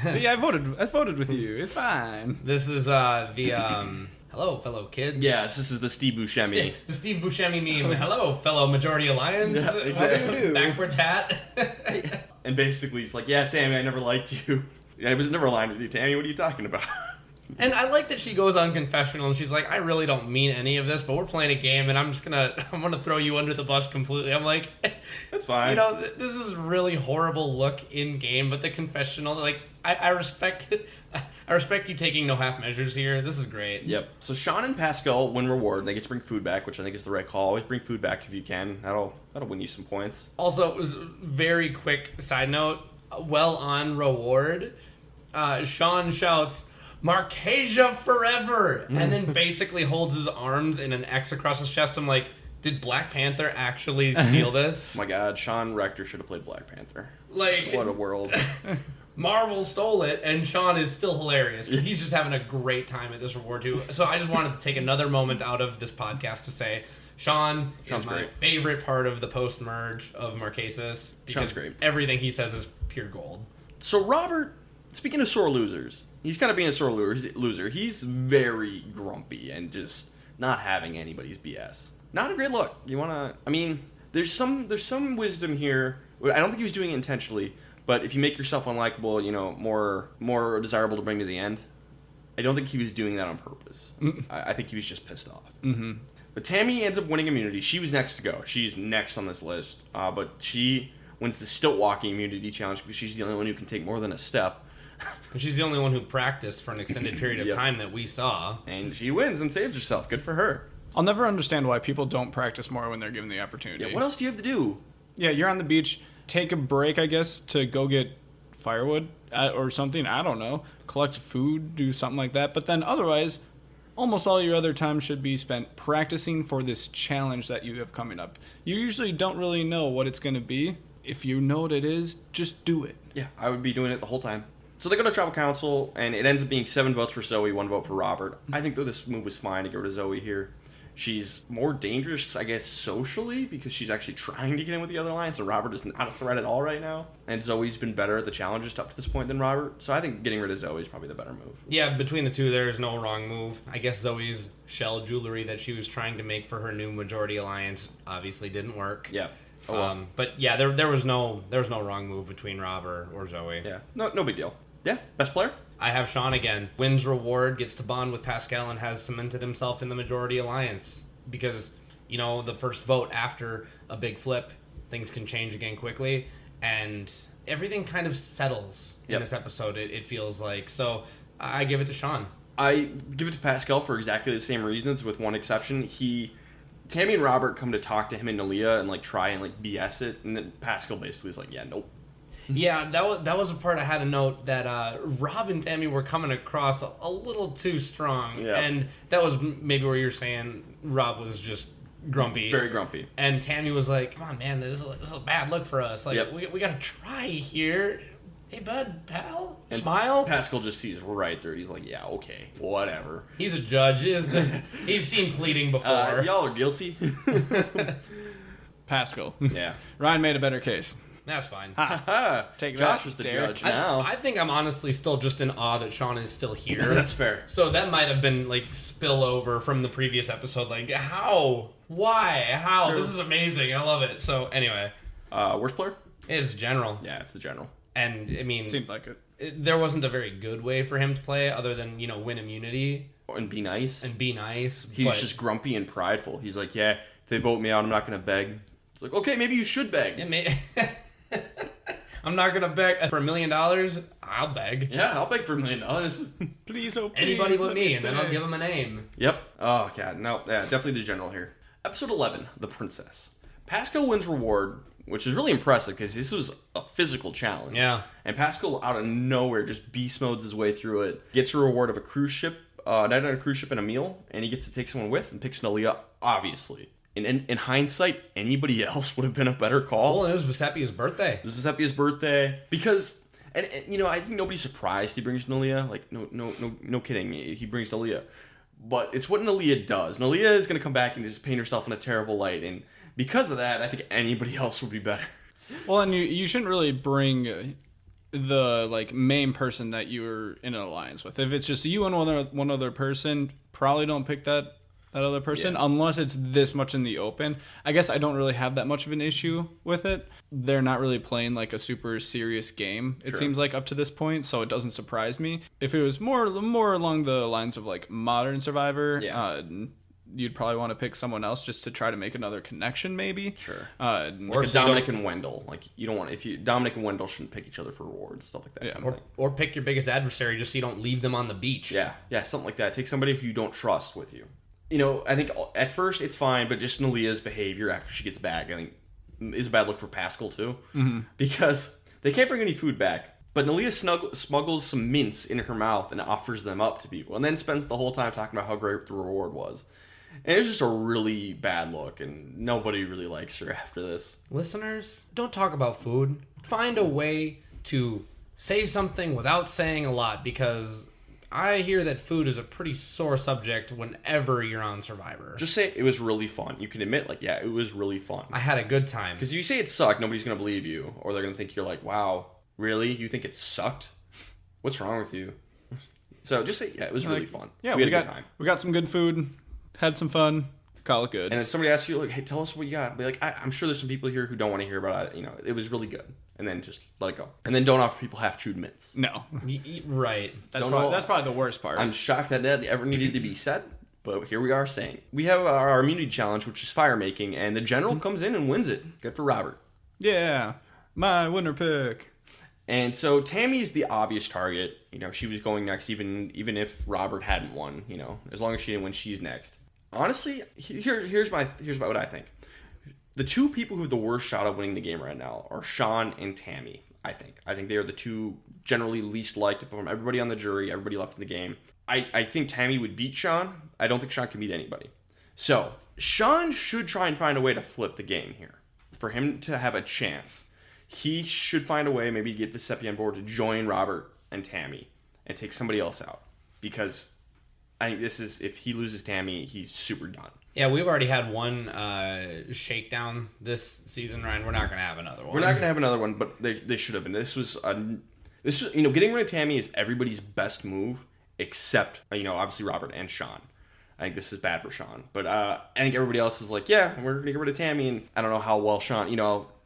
See, I voted with you. It's fine. This is the hello, fellow kids. Yes, this is the Steve Buscemi. The Steve Buscemi meme. Hello, fellow Majority Alliance. Yeah, exactly. Backwards hat. And basically, he's like, yeah, Tammy, I never liked you. I was never aligned with you, Tammy. What are you talking about? And I like that she goes on confessional and she's like, I really don't mean any of this, but we're playing a game and I'm gonna throw you under the bus completely. I'm like, that's fine. This is a really horrible look in game, but the confessional, like, I respect it. I respect you taking no half measures here. This is great. Yep. So Sean and Pascal win reward. They get to bring food back, which I think is the right call. Always bring food back if you can. That'll win you some points. Also, it was a very quick side note. Well on reward. Sean shouts, Marquesa forever! And then basically holds his arms in an X across his chest. I'm like, did Black Panther actually steal this? Oh my God, Sean Rector should have played Black Panther. Like, what a world. Marvel stole it, and Sean is still hilarious because he's just having a great time at this reward too. So I just wanted to take another moment out of this podcast to say, Sean's is my favorite part of the post-merge of Marquesas. Sean's great. Everything he says is pure gold. So Robert, speaking of sore losers, he's kind of being a sore loser. He's very grumpy and just not having anybody's BS. Not a great look. You want to... I mean, there's some wisdom here. I don't think he was doing it intentionally, but if you make yourself unlikable, more desirable to bring to the end, I don't think he was doing that on purpose. I think he was just pissed off. Mm-hmm. But Tammy ends up winning immunity. She was next to go. She's next on this list. But she wins the stilt walking immunity challenge because she's the only one who can take more than a step. And she's the only one who practiced for an extended period of time that we saw. And she wins and saves herself. Good for her. I'll never understand why people don't practice more when they're given the opportunity. Yeah, what else do you have to do? Yeah, you're on the beach. Take a break, I guess, to go get firewood or something. I don't know. Collect food, do something like that. But then otherwise, almost all your other time should be spent practicing for this challenge that you have coming up. You usually don't really know what it's going to be. If you know what it is, just do it. Yeah, I would be doing it the whole time. So they go to tribal council, and it ends up being 7 votes for Zoe, 1 vote for Robert. I think, though, this move was fine to get rid of Zoe here. She's more dangerous, I guess, socially, because she's actually trying to get in with the other alliance, and Robert is not a threat at all right now. And Zoe's been better at the challenges up to this point than Robert. So I think getting rid of Zoe is probably the better move. Yeah, between the two, there is no wrong move. I guess Zoe's shell jewelry that she was trying to make for her new majority alliance obviously didn't work. Yeah. Oh, well. But yeah, there was no wrong move between Robert or Zoe. Yeah, no big deal. Yeah, best player? I have Sean again. Wins reward, gets to bond with Pascal, and has cemented himself in the majority alliance. Because, the first vote after a big flip, things can change again quickly. And everything kind of settles in this episode, it feels like. So I give it to Sean. I give it to Pascal for exactly the same reasons, with one exception. Tammy and Robert come to talk to him and Nalia and try and BS it, and then Pascal basically is like, yeah, nope. Yeah, that was a part I had a note that Rob and Tammy were coming across a little too strong, and that was maybe where you're saying Rob was just grumpy, very grumpy, and Tammy was like, "Come on, man, this is a bad look for us. We gotta try here." Hey, bud, pal, and smile. Pascal just sees right through it. He's like, yeah, okay, whatever. He's a judge. He's seen pleading before. Y'all are guilty. Pascal. Yeah. Ryan made a better case. That's fine. Take Josh that, was the Derek. judge now. I think I'm honestly still just in awe that Sean is still here. That's fair. So that might have been spillover from the previous episode. How? Why? How? True. This is amazing. I love it. So anyway. Worst player? It's general. Yeah, it's the general. And I mean, seemed like it. There wasn't a very good way for him to play other than, win immunity. And be nice. He's just grumpy and prideful. He's like, yeah, if they vote me out, I'm not going to beg. It's like, okay, maybe you should beg. I'm not going to beg for $1 million. I'll beg. Yeah, I'll beg for $1 million. Please, oh please. Anybody but me, and then I'll give him a name. Yep. Oh, God. No, yeah, definitely the general here. Episode 11, The Princess. Pascal wins reward, which is really impressive because this was a physical challenge. Yeah. And Pascal, out of nowhere, just beast modes his way through it. Gets a reward of a cruise ship, night on a cruise ship and a meal, and he gets to take someone with and picks Nalia, obviously. In hindsight, anybody else would have been a better call. Well, it was Giuseppe's birthday. It was Giuseppe's birthday. Because, and I think nobody's surprised he brings Nalia. No kidding. He brings Nalia. But it's what Nalia does. Nalia is going to come back and just paint herself in a terrible light. And because of that, I think anybody else would be better. Well, and you shouldn't really bring the main person that you're in an alliance with. If it's just you and one other person, probably don't pick that other person, unless it's this much in the open. I guess I don't really have that much of an issue with it. They're not really playing a super serious game, it seems like, up to this point, so it doesn't surprise me. If it was more along the lines of modern Survivor, you'd probably want to pick someone else just to try to make another connection, maybe. Sure. Or Dominic and Wendell. You don't want Dominic and Wendell shouldn't pick each other for rewards, stuff like that. Yeah. Or pick your biggest adversary just so you don't leave them on the beach. Yeah, something like that. Take somebody who you don't trust with you. I think at first it's fine, but just Nalia's behavior after she gets back, I think, is a bad look for Pascal, too. Mm-hmm. Because they can't bring any food back, but Nalia smuggles some mints in her mouth and offers them up to people, and then spends the whole time talking about how great the reward was. And it's just a really bad look, and nobody really likes her after this. Listeners, don't talk about food. Find a way to say something without saying a lot, because I hear that food is a pretty sore subject whenever you're on Survivor. Just say it was really fun. You can admit, it was really fun. I had a good time. Because if you say it sucked, nobody's going to believe you. Or they're going to think you're like, wow, really? You think it sucked? What's wrong with you? So just say, it was really fun. Yeah, we had a good time. We got some good food, had some fun. Call it good. And then somebody asks you, like, hey, tell us what you got. Be like, I'm sure there's some people here who don't want to hear about it. It was really good. And then just let it go. And then don't offer people half-chewed mints. No. Right. That's probably the worst part. I'm shocked that ever needed to be said. But here we are saying. We have our immunity challenge, which is fire making. And the general comes in and wins it. Good for Robert. Yeah. My winner pick. And so Tammy's the obvious target. She was going next, even if Robert hadn't won. As long as she didn't win, she's next. Honestly, here's what I think. The two people who have the worst shot of winning the game right now are Sean and Tammy. I think they are the two generally least liked from everybody on the jury, everybody left in the game. I think Tammy would beat Sean. I don't think Sean can beat anybody. So Sean should try and find a way to flip the game here for him to have a chance. He should find a way, maybe get Vesepi on board to join Robert and Tammy and take somebody else out, because I think if he loses Tammy, he's super done. Yeah, we've already had one shakedown this season, Ryan. We're not going to have another one. We're not going to have another one, but they should have been. This was getting rid of Tammy is everybody's best move, except obviously Robert and Sean. I think this is bad for Sean, but I think everybody else is like, yeah, we're going to get rid of Tammy, and I don't know how well Sean.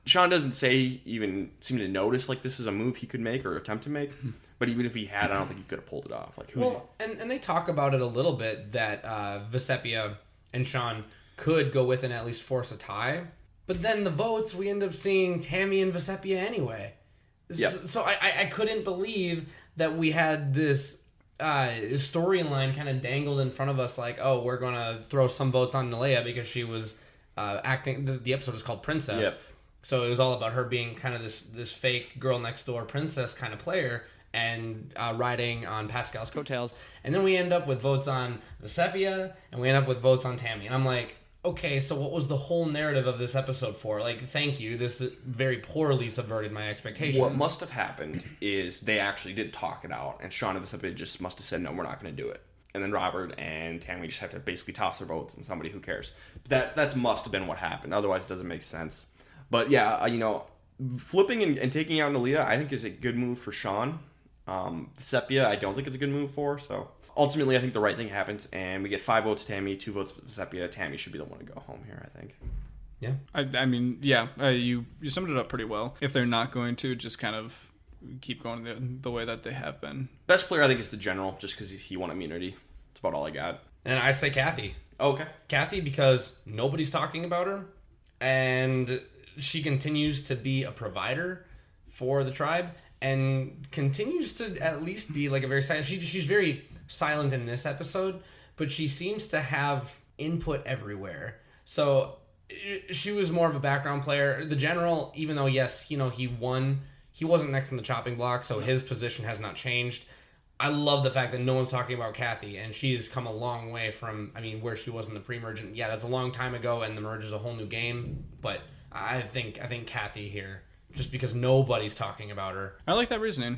Sean doesn't even seem to notice like this is a move he could make or attempt to make. But even if he had, I don't think he could have pulled it off. Like, and they talk about it a little bit that Vesepi and Sean could go with and at least force a tie. But then the votes, we end up seeing Tammy and Vesepi anyway. Yep. So I couldn't believe that we had this storyline kind of dangled in front of us, like, oh, we're going to throw some votes on Nalia because she was acting. The episode was called Princess. Yep. So it was all about her being kind of this fake girl next door princess kind of player and riding on Pascal's coattails. And then we end up with votes on Vesepi and we end up with votes on Tammy. And I'm like, okay, so what was the whole narrative of this episode for? Like, thank you. This very poorly subverted my expectations. What must have happened is they actually did talk it out, and Sean and Vesepi just must have said, no, we're not going to do it. And then Robert and Tammy just have to basically toss their votes and somebody who cares. That must have been what happened. Otherwise, it doesn't make sense. But yeah, flipping and taking out Nalia, I think is a good move for Sean. Vesepi, I don't think it's a good move for. So ultimately, I think the right thing happens, and we get 5 votes Tammy, 2 votes Vesepi. Tammy should be the one to go home here, I think. Yeah. I mean, yeah, you summed it up pretty well. If they're not going to, just kind of keep going the way that they have been. Best player, I think, is the general, just because he won immunity. That's about all I got. And I say Kathy. Oh, okay. Kathy, because nobody's talking about her, and she continues to be a provider for the tribe and continues to at least be like a very silent. She's very silent in this episode, but she seems to have input everywhere. So she was more of a background player. The general, even though, yes, he won, he wasn't next in the chopping block, so his position has not changed. I love the fact that no one's talking about Kathy, and she has come a long way from, where she was in the pre-merge. And yeah, that's a long time ago, and the merge is a whole new game, but I think Kathy here, just because nobody's talking about her. I like that reasoning.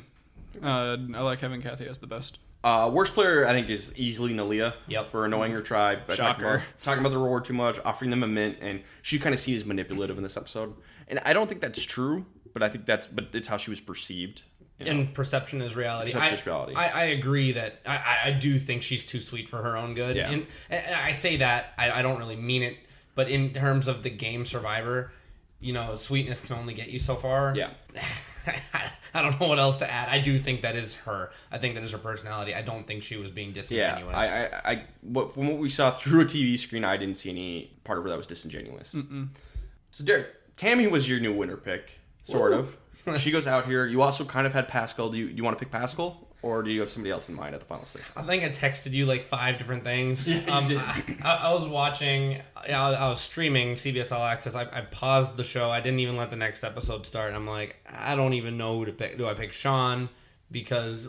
I like having Kathy as the best. Worst player, I think, is easily Nalia. Yep. For annoying her tribe. Shocker. Talking about the reward too much, offering them a mint, and she kind of seen as manipulative in this episode. And I don't think that's true, but I think it's how she was perceived. And perception is reality. Perception is reality. I agree that I do think she's too sweet for her own good. Yeah. And I say that, I don't really mean it, but in terms of the game Survivor, sweetness can only get you so far. Yeah. I don't know what else to add. I do think that is her. I think that is her personality. I don't think she was being disingenuous. Yeah, from what we saw through a TV screen, I didn't see any part of her that was disingenuous. Mm-mm. So, Derek, Tammy was your new winner pick, sort of. She goes out here. You also kind of had Pascal. Do you want to pick Pascal? Or do you have somebody else in mind at the final 6? I think I texted you like 5 different things. Yeah, you did. I was watching, I was streaming CBS All Access. I paused the show. I didn't even let the next episode start. I'm like, I don't even know who to pick. Do I pick Sean because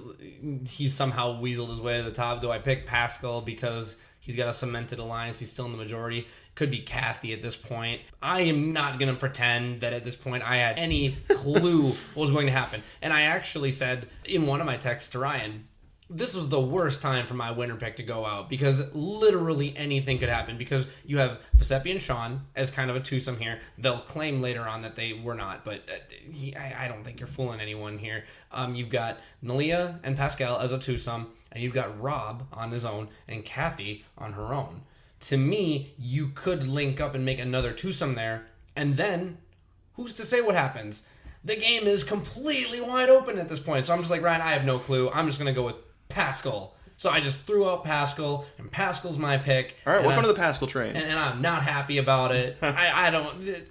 he's somehow weaseled his way to the top? Do I pick Pascal because he's got a cemented alliance? He's still in the majority. Could be Kathy at this point. I am not going to pretend that at this point I had any clue what was going to happen. And I actually said in one of my texts to Ryan, this was the worst time for my winner pick to go out because literally anything could happen because you have Vesepi and Sean as kind of a twosome here. They'll claim later on that they were not, but I don't think you're fooling anyone here. You've got Nalia and Pascal as a twosome, and you've got Rob on his own and Kathy on her own. to me, you could link up and make another twosome there, and then who's to say what happens? The game is completely wide open at this point. So I'm just like, Ryan, I have no clue. I'm just going to go with Pascal. So I just threw out Pascal, and Pascal's my pick. All right, welcome to the Pascal train. And I'm not happy about it. I don't...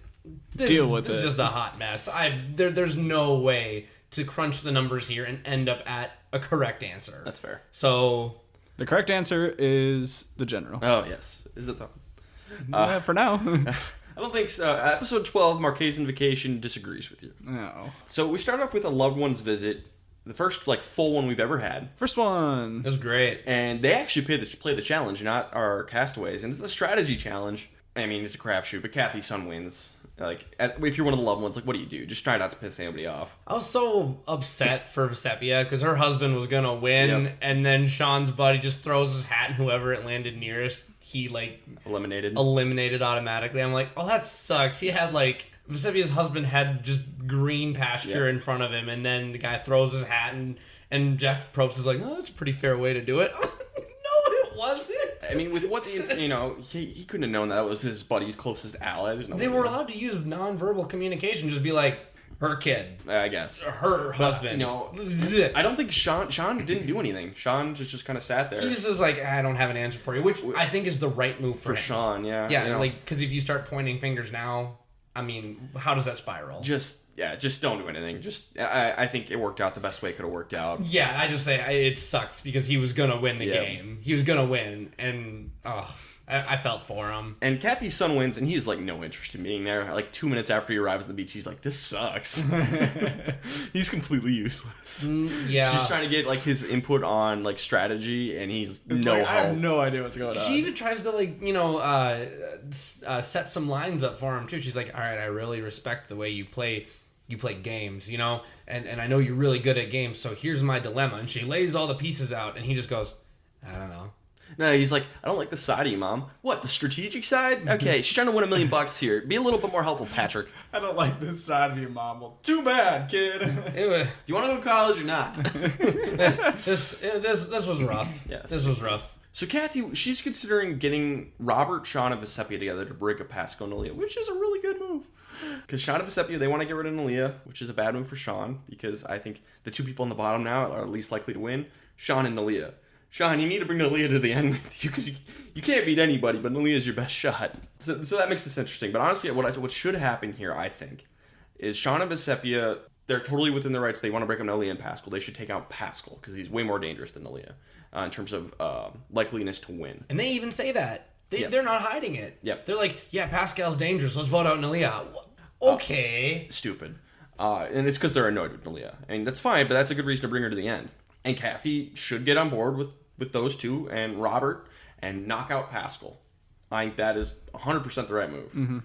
Deal with it. This is just a hot mess. There's no way to crunch the numbers here and end up at a correct answer. That's fair. So... The correct answer is the general. Oh, yes. Is it though? For now. I don't think so. Episode 12, Marquesan Vacation, disagrees with you. No. So we start off with a loved one's visit, the first full one we've ever had. First one. It was great. And they actually play the challenge, not our castaways. And it's a strategy challenge. I mean, it's a crapshoot, but Kathy's son wins. If you're one of the loved ones, what do you do? Just try not to piss anybody off. I was so upset for Sepia because her husband was going to win, Yep. and then Sean's buddy just throws his hat, and whoever it landed nearest, he, eliminated automatically. I'm like, oh, that sucks. He had, Sepia's husband had just green pasture in front of him, and then the guy throws his hat, and Jeff Probst is like, oh, that's a pretty fair way to do it. No, it wasn't. I mean, with what he couldn't have known that was his buddy's closest ally. There's no They way were to know. allowed to use nonverbal communication, just be like, her kid, I guess. her husband. I don't think Sean didn't do anything. Sean just kind of sat there. He just was like, I don't have an answer for you, which I think is the right move for him. Sean, yeah. Yeah, because if you start pointing fingers now, I mean, how does that spiral? Just don't do anything. I think it worked out the best way it could have worked out. Yeah, I just say it sucks because he was going to win the Yeah. game. He was going to win, and I felt for him. And Kathy's son wins, and he's no interest in being there. 2 minutes after he arrives on the beach, he's like, "This sucks." He's completely useless. Yeah. She's trying to get his input on strategy, and he's no I help. have no idea what's going on. She even tries to set some lines up for him too. She's like, "All right, I really respect the way you play games, and I know you're really good at games. So here's my dilemma." And she lays all the pieces out, and he just goes, "I don't know." No, he's like, "I don't like the side of you, Mom." What, the strategic side? Okay, she's trying to win $1 million here. Be a little bit more helpful, Patrick. I don't like this side of you, Mom. Well, too bad, kid. It was, Do you want to go to college or not? this was rough. Yes. This was rough. So Kathy, she's considering getting Robert, Sean, and Vesepia together to break up Pascal and Aaliyah, which is a really good move. Because Sean and Vesepia, they want to get rid of Aaliyah, which is a bad move for Sean, because I think the two people on the bottom now are least likely to win, Sean and Aaliyah. Sean, you need to bring Aaliyah to the end with you, because you can't beat anybody, but Aaliyah's your best shot. So that makes this interesting. But honestly, what should happen here, I think, is Sean and Vesepia, they're totally within their rights. They want to break up Aaliyah and Pascal. They should take out Pascal, because he's way more dangerous than Aaliyah in terms of likeliness to win. And they even say that. They're not hiding it. Yep. They're like, yeah, Pascal's dangerous. Let's vote out Aaliyah. Okay. Stupid. And it's because they're annoyed with Aaliyah. And that's fine, but that's a good reason to bring her to the end. And Kathy should get on board with those two and Robert and knock out Pascal. I think that is 100% the right move. Mm-hmm.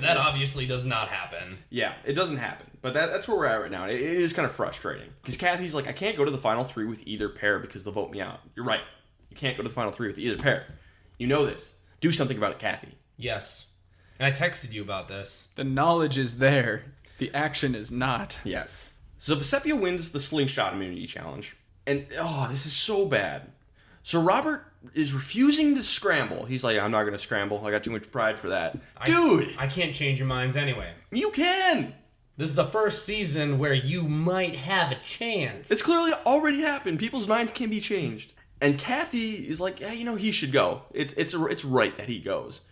That obviously does not happen. Yeah, it doesn't happen. But that's where we're at right now. It is kind of frustrating. Because Kathy's like, I can't go to the final three with either pair because they'll vote me out. You're right. You can't go to the final three with either pair. You know this. Do something about it, Kathy. Yes. And I texted you about this. The knowledge is there. The action is not. Yes. So Vesepia wins the slingshot immunity challenge. And, this is so bad. So Robert is refusing to scramble. He's like, I'm not going to scramble. I got too much pride for that. Dude! I can't change your minds anyway. You can! This is the first season where you might have a chance. It's clearly already happened. People's minds can be changed. And Kathy is like, yeah, he's should go. It's right that he goes.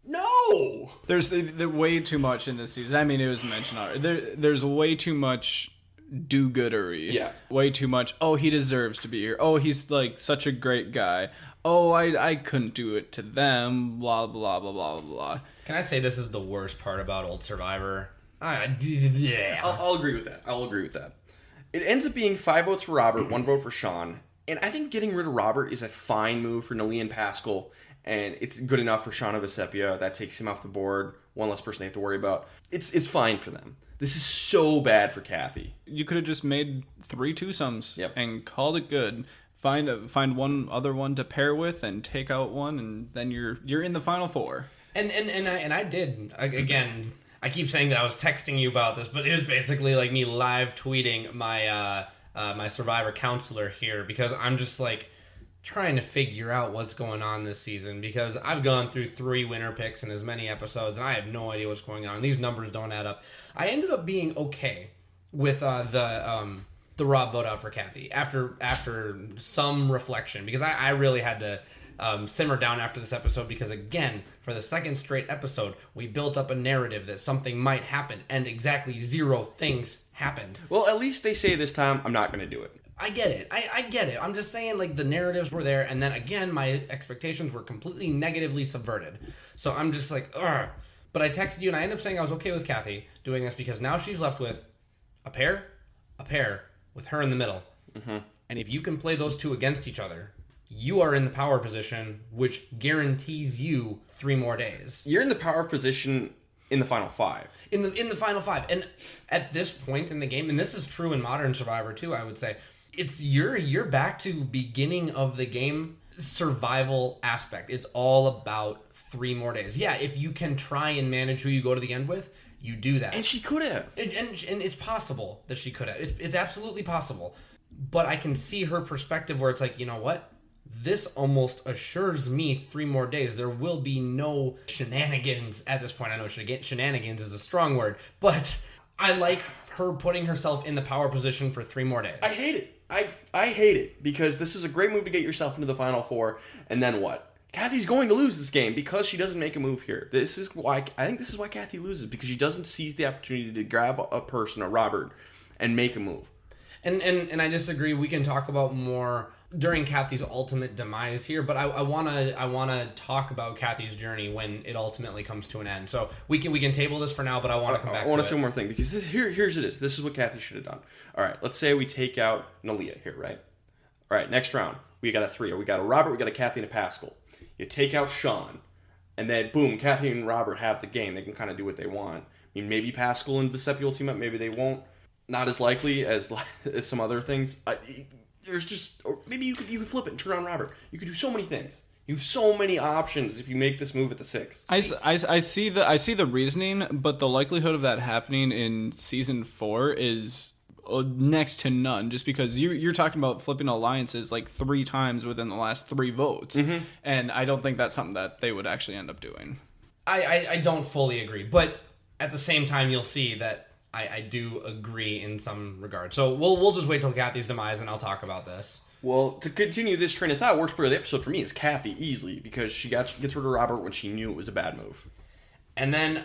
No! There's way too much in this season. I mean, it was mentioned already. There's way too much do-goodery. Yeah. Way too much, he deserves to be here. Oh, he's such a great guy. Oh, I couldn't do it to them. Blah, blah, blah, blah, blah. Can I say this is the worst part about old Survivor? I'll agree with that. I'll agree with that. It ends up being 5 votes for Robert, 1 vote for Sean. And I think getting rid of Robert is a fine move for Aaliyah and Pascal. And it's good enough for Sean and Vesepia. That takes him off the board. One less person they have to worry about. It's fine for them. This is so bad for Kathy. You could have just made 3 twosomes and called it good. Find one other one to pair with and take out one, and then you're in the final 4. And I did again. I keep saying that I was texting you about this, but it was basically like me live tweeting my my Survivor counselor here because I'm just like, trying to figure out what's going on this season because I've gone through 3 winner picks in as many episodes, and I have no idea what's going on. These numbers don't add up. I ended up being okay with the Rob vote out for Kathy after some reflection because I really had to simmer down after this episode because, again, for the second straight episode, we built up a narrative that something might happen, and exactly 0 things happened. Well, at least they say this time, I'm not going to do it. I get it. I get it. I'm just saying, like, the narratives were there, and then, again, my expectations were completely negatively subverted. So I'm just like, ugh. But I texted you, and I ended up saying I was okay with Kathy doing this because now she's left with a pair with her in the middle. Mm-hmm. And if you can play those 2 against each other, you are in the power position, which guarantees you 3 more days. You're in the power position in the final 5. In the final 5. And at this point in the game, and this is true in modern Survivor too, I would say, it's you're back to beginning of the game survival aspect. It's all about 3 more days. Yeah, if you can try and manage who you go to the end with, you do that. And she could have. And it's possible that she could have. It's absolutely possible. But I can see her perspective where it's like, you know what? This almost assures me 3 more days. There will be no shenanigans at this point. I know shenanigans is a strong word, but I like her putting herself in the power position for 3 more days. I hate it. I hate it because this is a great move to get yourself into the final 4, and then what? Kathy's going to lose this game because she doesn't make a move here. I think this is why Kathy loses, because she doesn't seize the opportunity to grab a person, a Robert, and make a move. And I disagree. We can talk about more during Kathy's ultimate demise here, but I wanna talk about Kathy's journey when it ultimately comes to an end. So we can table this for now, but I want to come back. I want to say one more thing because here's it is. This is what Kathy should have done. All right, let's say we take out Nalia here, right? All right, next round we got a 3. We got a Robert, we got a Kathy, and a Pascal. You take out Sean, and then boom, Kathy and Robert have the game. They can kind of do what they want. I mean, maybe Pascal and Vesepi will team up. Maybe they won't. Not as likely as some other things. There's just, or maybe you could flip it and turn on Robert. You could do so many things. You have so many options if you make this move at the 6. I see the reasoning, but the likelihood of that happening in season 4 is next to none. Just because you're talking about flipping alliances like 3 times within the last 3 votes, and I don't think that's something that they would actually end up doing. I don't fully agree, but at the same time, you'll see that I do agree in some regard. So we'll just wait till Kathy's demise, and I'll talk about this. Well, to continue this train of thought, worst player of the episode for me is Kathy, easily, because she gets rid of Robert when she knew it was a bad move. And then,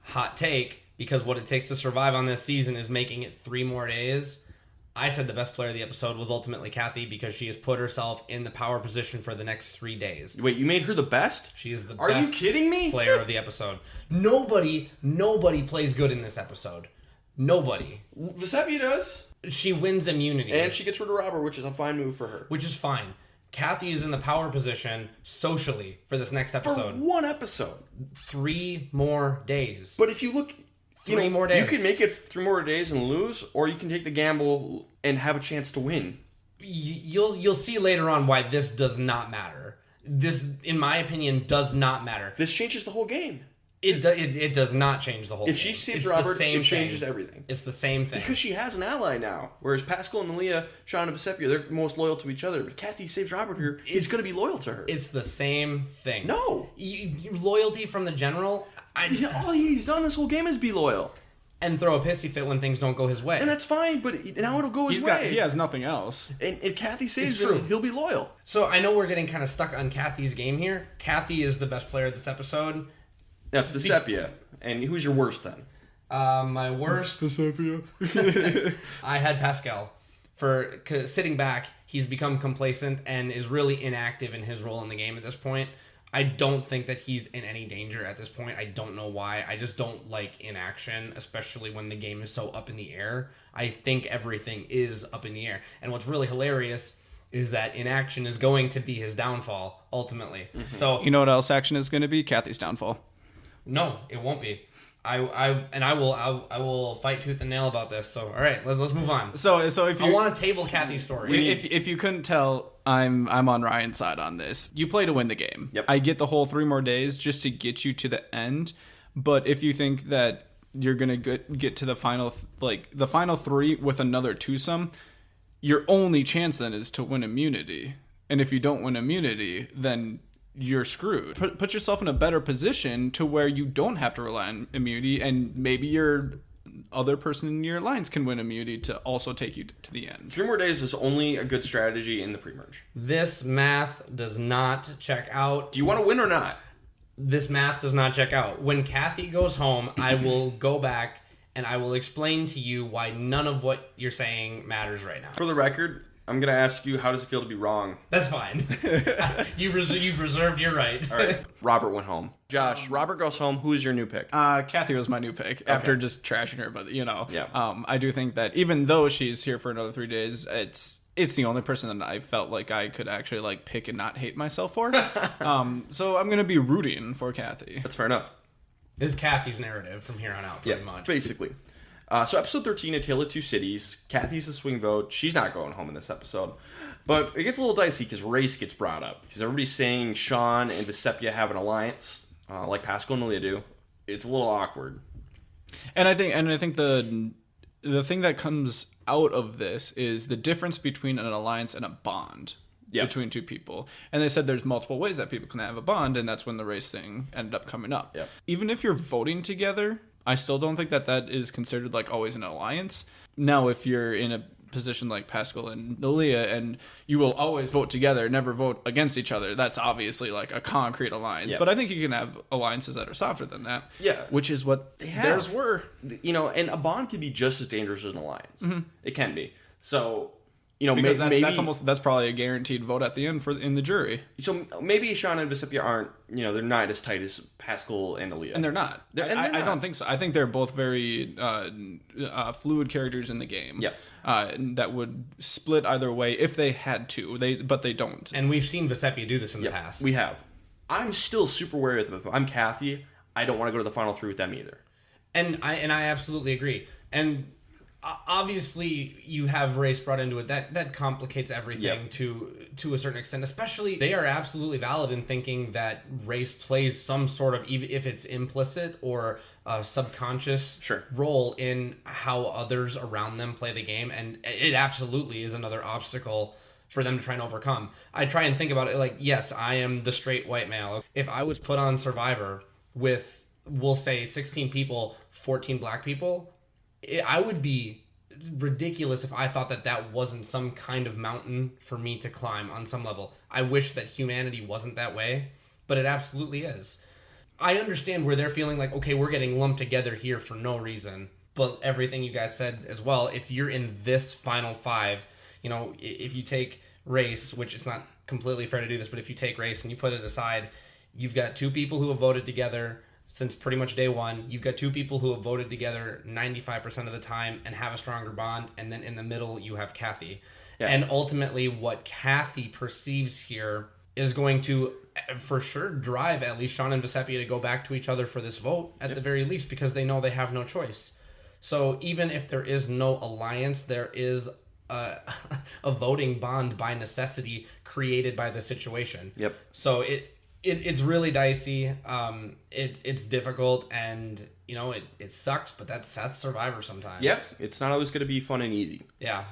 hot take, because what it takes to survive on this season is making it 3 more days. I said the best player of the episode was ultimately Kathy because she has put herself in the power position for the next 3 days. Wait, you made her the best? She is the best. Are you kidding me? Player of the episode. Nobody plays good in this episode. Nobody. Vesepi does. She wins immunity. And she gets rid of Robert, which is a fine move for her. Which is fine. Kathy is in the power position socially for this next episode. For 1 episode. 3 more days. But if you look... 3 more days. You can make it 3 more days and lose, or you can take the gamble and have a chance to win. You'll see later on why this does not matter. This, in my opinion, does not matter. This changes the whole game. It does not change the whole If she saves Robert, it changes everything. It's the same thing. Because she has an ally now. Whereas Pascal and Nalia, Sean and Vesepi, they're most loyal to each other. But Kathy saves Robert here, he's going to be loyal to her. It's the same thing. No. Loyalty from the general... all he's done this whole game is be loyal. And throw a pissy fit when things don't go his way. And that's fine, but now it'll go his way. He has nothing else. And if Kathy saves him, he'll be loyal. So I know we're getting kind of stuck on Kathy's game here. Kathy is the best player of this episode. That's Vesepi. And who's your worst then? My worst... Vesepi. I had Pascal. For sitting back, he's become complacent and is really inactive in his role in the game at this point. I don't think that he's in any danger at this point. I don't know why. I just don't like inaction, especially when the game is so up in the air. I think everything is up in the air. And what's really hilarious is that inaction is going to be his downfall, ultimately. Mm-hmm. So you know what else action is going to be? Kathy's downfall. No, it won't be. I will fight tooth and nail about this. So all right, let's move on. So if you I want to table Kathy's story. If you couldn't tell, I'm on Ryan's side on this. You play to win the game. Yep. I get the whole 3 more days just to get you to the end, but if you think that you're gonna get to the final final 3 with another twosome, your only chance then is to win immunity. And if you don't win immunity, then you're screwed. Put yourself in a better position to where you don't have to rely on immunity, and maybe your other person in your alliance can win immunity to also take you to the end. 3 more days is only a good strategy in the pre-merge. This math does not check out. Do you want to win or not? This math does not check out. When Kathy goes home, I will go back and I will explain to you why none of what you're saying matters right now. For the record, I'm going to ask you, how does it feel to be wrong? That's fine. You've reserved your right. All right. Robert went home. Josh, Robert goes home. Who is your new pick? Kathy was my new pick after just trashing her, but Yeah. I do think that even though she's here for another 3 days, it's the only person that I felt like I could actually like pick and not hate myself for. So I'm gonna be rooting for Kathy. That's fair enough. This is Kathy's narrative from here on out, pretty much. Basically. So episode 13, A Tale of Two Cities. Kathy's the swing vote. She's not going home in this episode. But it gets a little dicey because race gets brought up. Because everybody's saying Sean and Vesepia have an alliance, like Pascal and Aaliyah do. It's a little awkward. And I think the thing that comes out of this is the difference between an alliance and a bond between two people. And they said there's multiple ways that people can have a bond, and that's when the race thing ended up coming up. Yep. Even if you're voting together, I still don't think that is considered like always an alliance. Now, if you're in a position like Pascal and Aaliyah and you will always vote together, never vote against each other, that's obviously like a concrete alliance. Yeah. But I think you can have alliances that are softer than that. Yeah. Which is what theirs were. And a bond can be just as dangerous as an alliance. Mm-hmm. It can be. So, because maybe that's probably a guaranteed vote at the end in the jury. So maybe Sean and Vesepia aren't, they're not as tight as Pascal and Aaliyah. And they're not. I don't think so. I think they're both very fluid characters in the game. Yeah. That would split either way if they had to. But they don't. And we've seen Vesepia do this in the past. We have. I'm still super wary of them. If I'm Kathy, I don't want to go to the final 3 with them either. And I absolutely agree. And obviously you have race brought into it. That complicates everything to a certain extent. Especially they are absolutely valid in thinking that race plays some sort of, even if it's implicit or a subconscious role in how others around them play the game, and it absolutely is another obstacle for them to try and overcome. I try and think about it like, yes, I am the straight white male. If I was put on Survivor with, we'll say, 16 people, 14 black people, I would be ridiculous if I thought that wasn't some kind of mountain for me to climb on some level. I wish that humanity wasn't that way, but it absolutely is. I understand where they're feeling like, okay, we're getting lumped together here for no reason. But everything you guys said as well, if you're in this final 5, if you take race, which it's not completely fair to do this, but if you take race and you put it aside, you've got 2 people who have voted together since pretty much day one. You've got 2 people who have voted together 95% of the time and have a stronger bond. And then in the middle, you have Kathy. Yeah. And ultimately, what Kathy perceives here is going to, for sure, drive at least Sean and Vesepia to go back to each other for this vote, at the very least, because they know they have no choice. So even if there is no alliance, there is a voting bond by necessity created by the situation. Yep. So it's really dicey. It's difficult, and it sucks. But that's Survivor sometimes. Yep. It's not always going to be fun and easy. Yeah.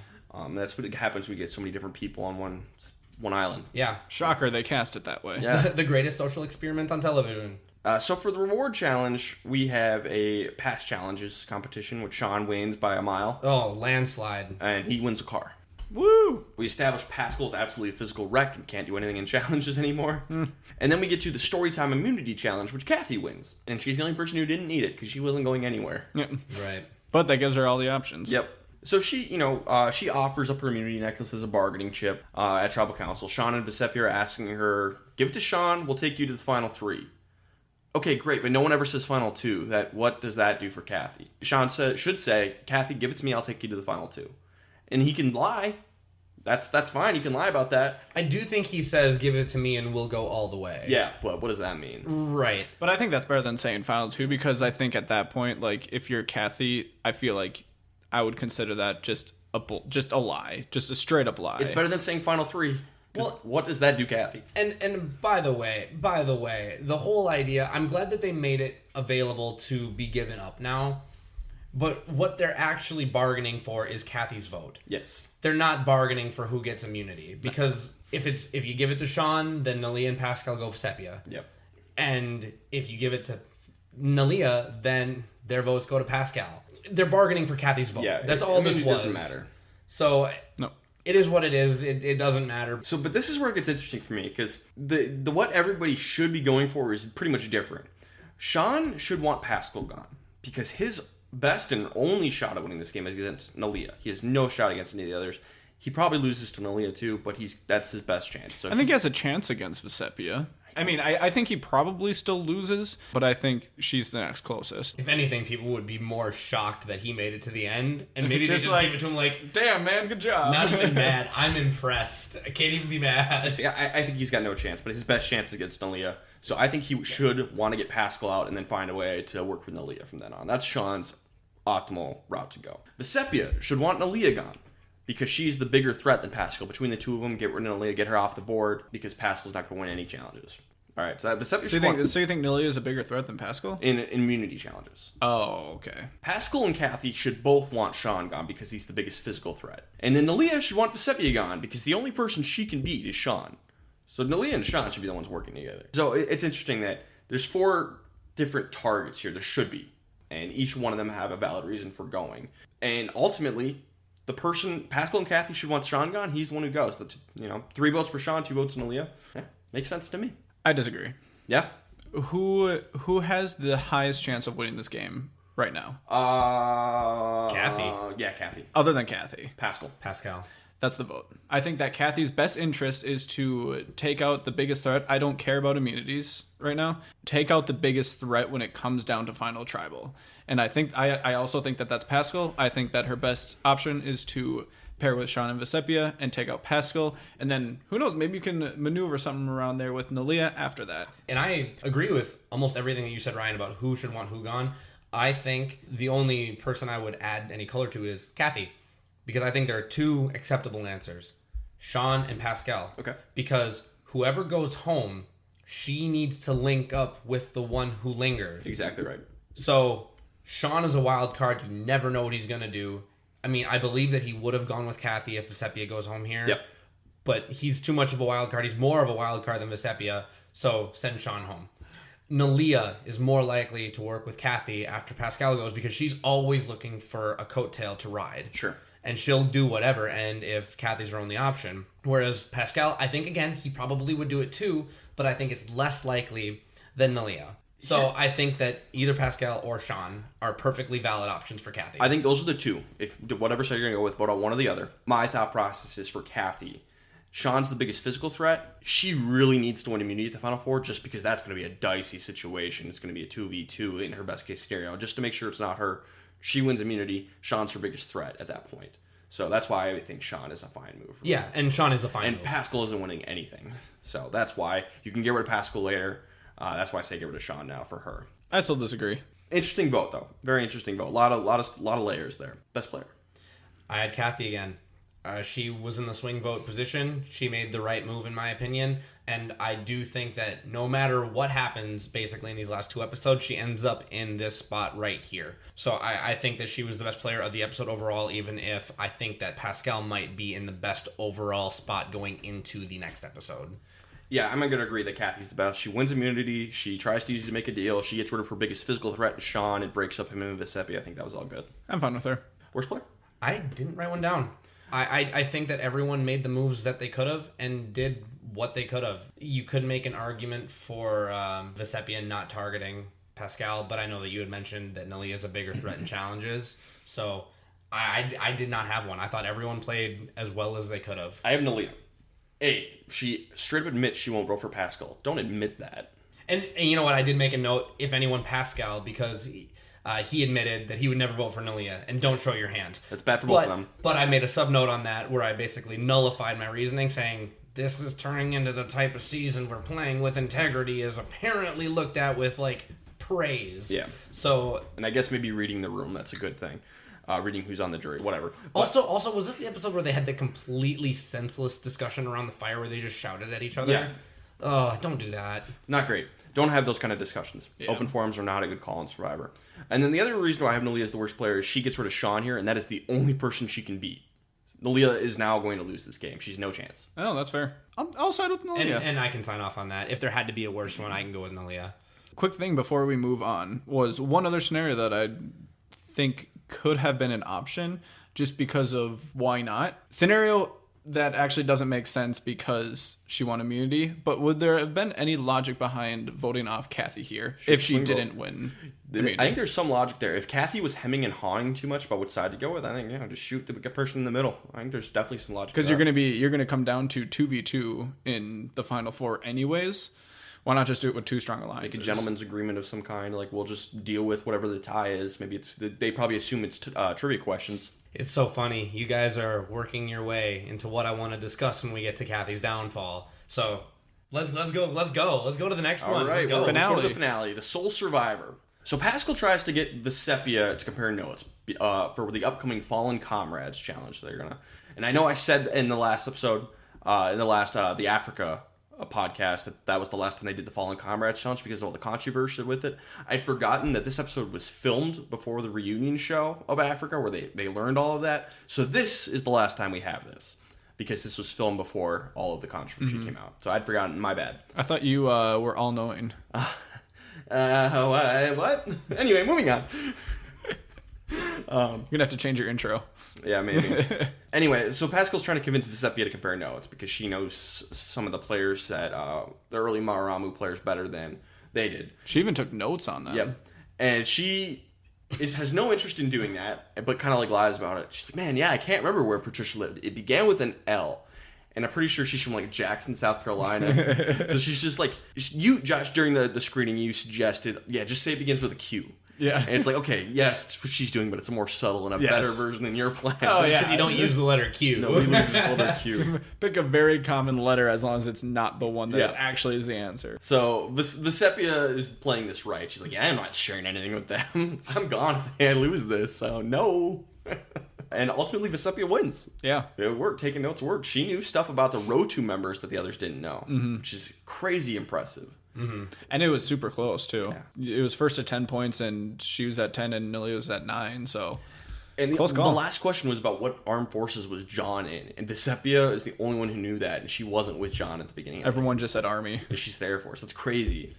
That's what happens when we get so many different people on one island. Yeah. Shocker, they cast it that way. Yeah. The greatest social experiment on television. So for the reward challenge, we have a past challenges competition, which Sean wins by a mile. Oh, landslide. And he wins a car. Woo! We established Pascal's absolutely a physical wreck and can't do anything in challenges anymore. And then we get to the Storytime Immunity Challenge, which Kathy wins. And she's the only person who didn't need it because she wasn't going anywhere. Yep. Right. But that gives her all the options. Yep. So she, she offers up her immunity necklace as a bargaining chip at Tribal Council. Sean and Vesepia are asking her, give it to Sean, we'll take you to the final 3. Okay, great, but no one ever says final 2. What does that do for Kathy? Sean should say, Kathy, give it to me, I'll take you to the final 2. And he can lie. That's fine. You can lie about that. I do think he says, give it to me and we'll go all the way. Yeah, but what does that mean? Right. But I think that's better than saying final 2, because I think at that point, like, if you're Kathy, I feel like I would consider that just a lie. Just a straight up lie. It's better than saying final 3. Well, what does that do, Kathy? And by the way, the whole idea, I'm glad that they made it available to be given up now. But what they're actually bargaining for is Kathy's vote. Yes. They're not bargaining for who gets immunity. Because if you give it to Sean, then Nalia and Pascal go for Sepia. Yep. And if you give it to Nalia, then their votes go to Pascal. They're bargaining for Kathy's vote. Yeah, that's all this was. It doesn't matter. So no. It is what it is. It doesn't matter. So, but this is where it gets interesting for me, because the what everybody should be going for is pretty much different. Sean should want Pascal gone, because his best and only shot at winning this game is against Nalia. He has no shot against any of the others. He probably loses to Nalia too, but that's his best chance. So I think he has a chance against Vesepia. I mean, I think he probably still loses, but I think she's the next closest. If anything, people would be more shocked that he made it to the end, and maybe just they just gave it to him like, damn, man, good job. Not even mad. I'm impressed. I can't even be mad. See, I think he's got no chance, but his best chance is against Nalia. So I think he should want to get Pascal out and then find a way to work with Nalia from then on. That's Sean's optimal route to go. Vesepia should want Nalia gone, because she's the bigger threat than Pascal. Between the two of them, get rid of Nalia, get her off the board, because Pascal's not going to win any challenges. All right, so that Vesepia so you think Nalia is a bigger threat than Pascal? In immunity challenges. Oh, okay. Pascal and Kathy should both want Sean gone because he's the biggest physical threat. And then Nalia should want Vesepia gone because the only person she can beat is Sean. So Nalia and Sean should be the ones working together. So it's interesting that there's 4 different targets here. There should be. And each one of them have a valid reason for going. And ultimately, the person, Pascal and Kathy should want Sean gone. He's the one who goes. 3 votes for Sean, 2 votes for Nalia. Yeah, makes sense to me. I disagree. Yeah? Who has the highest chance of winning this game right now? Kathy. Yeah, Kathy. Other than Kathy. Pascal. That's the vote. I think that Kathy's best interest is to take out the biggest threat. I don't care about immunities right now. Take out the biggest threat when it comes down to final tribal. And I also think that that's Pascal. I think that her best option is to pair with Sean and Vesepia and take out Pascal. And then, who knows, maybe you can maneuver something around there with Nalia after that. And I agree with almost everything that you said, Ryan, about who should want who gone. I think the only person I would add any color to is Kathy. Because I think there are 2 acceptable answers. Sean and Pascal. Okay. Because whoever goes home, she needs to link up with the one who lingered. Exactly right. So, Sean is a wild card. You never know what he's going to do. I mean, I believe that he would have gone with Kathy if Vesepia goes home here. Yep. But he's too much of a wild card. He's more of a wild card than Vesepia, so send Sean home. Nalia is more likely to work with Kathy after Pascal goes because she's always looking for a coattail to ride. Sure. And she'll do whatever, and if Kathy's her only option. Whereas Pascal, I think, again, he probably would do it too, but I think it's less likely than Nalia. So yeah. I think that either Pascal or Sean are perfectly valid options for Kathy. I think those are the 2. If whatever side you're going to go with, vote on one or the other. My thought process is for Kathy. Sean's the biggest physical threat. She really needs to win immunity at the Final Four just because that's going to be a dicey situation. It's going to be a 2v2 in her best case scenario. Just to make sure it's not her. She wins immunity. Sean's her biggest threat at that point. So that's why I think Sean is a fine move. Yeah, and Sean is a fine move. And Pascal isn't winning anything. So that's why you can get rid of Pascal later. That's why I say get rid of Sean now for her. I still disagree. Interesting vote, though. Very interesting vote. A lot of layers there. Best player. I had Kathy again. She was in the swing vote position. She made the right move, in my opinion. And I do think that no matter what happens, basically, in these last 2 episodes, she ends up in this spot right here. So I think that she was the best player of the episode overall, even if I think that Pascal might be in the best overall spot going into the next episode. Yeah, I'm going to agree that Kathy's the best. She wins immunity. She tries to use it to make a deal. She gets rid of her biggest physical threat, Sean. It breaks up him and Vesepia. I think that was all good. I'm fine with her. Worst player? I didn't write one down. I think that everyone made the moves that they could have and did what they could have. You could make an argument for Vesepia not targeting Pascal, but I know that you had mentioned that Nalia is a bigger threat in challenges. So I did not have one. I thought everyone played as well as they could have. I have Nalia. She straight up admits she won't vote for Pascal. Don't admit that. And you know what? I did make a note, if anyone, Pascal, because he admitted that he would never vote for Nalia, and don't show your hand. That's bad for both of them. But I made a sub-note on that where I basically nullified my reasoning, saying this is turning into the type of season where playing with integrity is apparently looked at with, praise. Yeah. So... And I guess maybe reading the room, that's a good thing. Reading who's on the jury, whatever. Also, was this the episode where they had the completely senseless discussion around the fire where they just shouted at each other? Yeah. Oh, don't do that. Not great. Don't have those kind of discussions. Yeah. Open forums are not a good call on Survivor. And then the other reason why I have Nalia as the worst player is she gets rid of Sean here, and that is the only person she can beat. Nalia is now going to lose this game. She's no chance. Oh, that's fair. I'll side with Nalia. And I can sign off on that. If there had to be a worse one, I can go with Nalia. Quick thing before we move on was one other scenario that I think could have been an option just because of why not. Scenario that actually doesn't make sense because she won immunity, but would there have been any logic behind voting off Kathy here if she didn't win immunity? I think there's some logic there. If Kathy was hemming and hawing too much about which side to go with, I think, just shoot the person in the middle. I think there's definitely some logic. Because you're gonna come down to 2v2 in the final four anyways. Why not just do it with two strong alliances? Make a gentleman's agreement of some kind. Like, we'll just deal with whatever the tie is. Maybe they probably assume it's trivia questions. It's so funny. You guys are working your way into what I want to discuss when we get to Kathy's downfall. So let's go. Let's go to the next one. All right, Let's go. let's go to the finale, the sole survivor. So Pascal tries to get Vesepia to compare notes for the upcoming Fallen Comrades challenge. They're gonna, and I know I said in the last episode, the Africa podcast that was the last time they did the Fallen Comrades challenge because of all the controversy with it. I'd forgotten that this episode was filmed before the reunion show of Africa where they learned all of that. So this is the last time we have this because this was filmed before all of the controversy came out. So I'd forgotten. My bad. I thought you were all knowing. What? Anyway, moving on. You're gonna have to change your intro. Yeah, maybe. Anyway, so Pascal's trying to convince Vesepia to compare notes because she knows some of the players that the early Maramu players better than they did. She even took notes on them. Yep. And she has no interest in doing that, but kind of like lies about it. She's like, man, yeah, I can't remember where Patricia lived. It began with an L. And I'm pretty sure she's from like Jackson, South Carolina. So she's just like, you, Josh, during the screening, you suggested, just say it begins with a Q. Yeah. And it's like, okay, yes, it's what she's doing, but it's a more subtle and a better version than your plan. Oh, yeah. Because you don't use the letter Q. No, we lose the letter Q. Pick a very common letter as long as it's not the one that actually is the answer. So Vesepia is playing this right. She's like, I'm not sharing anything with them. I'm gone if I lose this, so no. And ultimately, Vesepia wins. Yeah. It worked. Taking notes worked. She knew stuff about the Rotu members that the others didn't know, which is crazy impressive. Mm-hmm. And it was super close, too. Yeah. It was first at 10 points, and she was at 10, and Millie was at 9, so... And the last question was about what armed forces was John in. And Vesepia is the only one who knew that, and she wasn't with John at the beginning. Everyone just said Army. And she's the Air Force. That's crazy.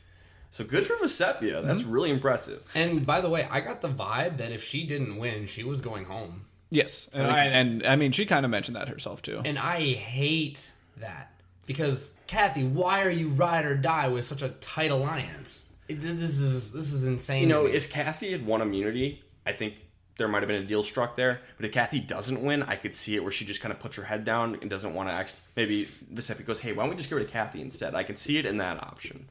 So good for Vesepia. That's really impressive. And by the way, I got the vibe that if she didn't win, she was going home. Yes. And I mean, she kind of mentioned that herself, too. And I hate that. Because, Kathy, why are you ride or die with such a tight alliance? This is insane. You know, if Kathy had won immunity, I think there might have been a deal struck there. But if Kathy doesn't win, I could see it where she just kind of puts her head down and doesn't want to act. Maybe Vesepia goes, hey, why don't we just get rid of Kathy instead? I can see it in that option.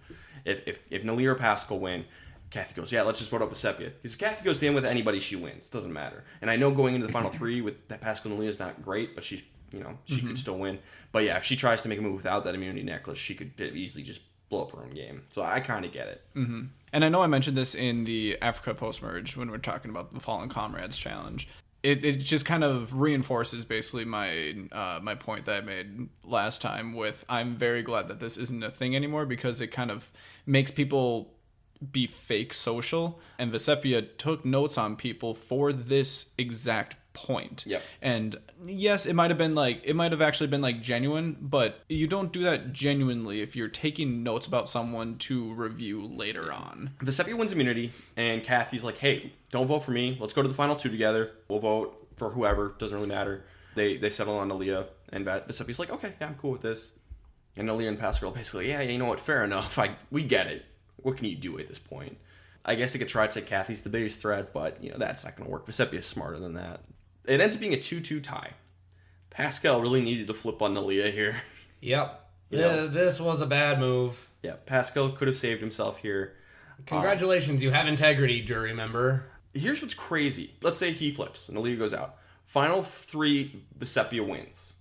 If Nalia or Pascal win, Kathy goes, yeah, let's just vote up Vesepia. Because if Kathy goes to the end with anybody, she wins. Doesn't matter. And I know going into the final three with that Pascal and Nalia is not great, but she could still win. But yeah, if she tries to make a move without that immunity necklace, she could easily just blow up her own game. So I kind of get it. Mm-hmm. And I know I mentioned this in the Africa post-merge when we're talking about the Fallen Comrades challenge. It just kind of reinforces basically my point that I made last time with I'm very glad that this isn't a thing anymore because it kind of makes people be fake social. And Vesepia took notes on people for this exact point. Yep. And yes, it might have actually been like genuine, but you don't do that genuinely if you're taking notes about someone to review later on. Vesepia wins immunity, and Kathy's like, hey, don't vote for me. Let's go to the final two together. We'll vote for whoever. Doesn't really matter. They settle on Nalia, and Vesepia's like, okay, yeah, I'm cool with this. And Nalia and Pascal basically, yeah, you know what, fair enough. We get it. What can you do at this point? I guess they could try to say Kathy's the biggest threat, but that's not going to work. Vesepia's smarter than that. It ends up being a 2-2 tie. Pascal really needed to flip on Nalia here. Yep. This was a bad move. Yeah, Pascal could have saved himself here. Congratulations, you have integrity, jury member. Here's what's crazy. Let's say he flips and Nalia goes out. Final three, Vesepia wins.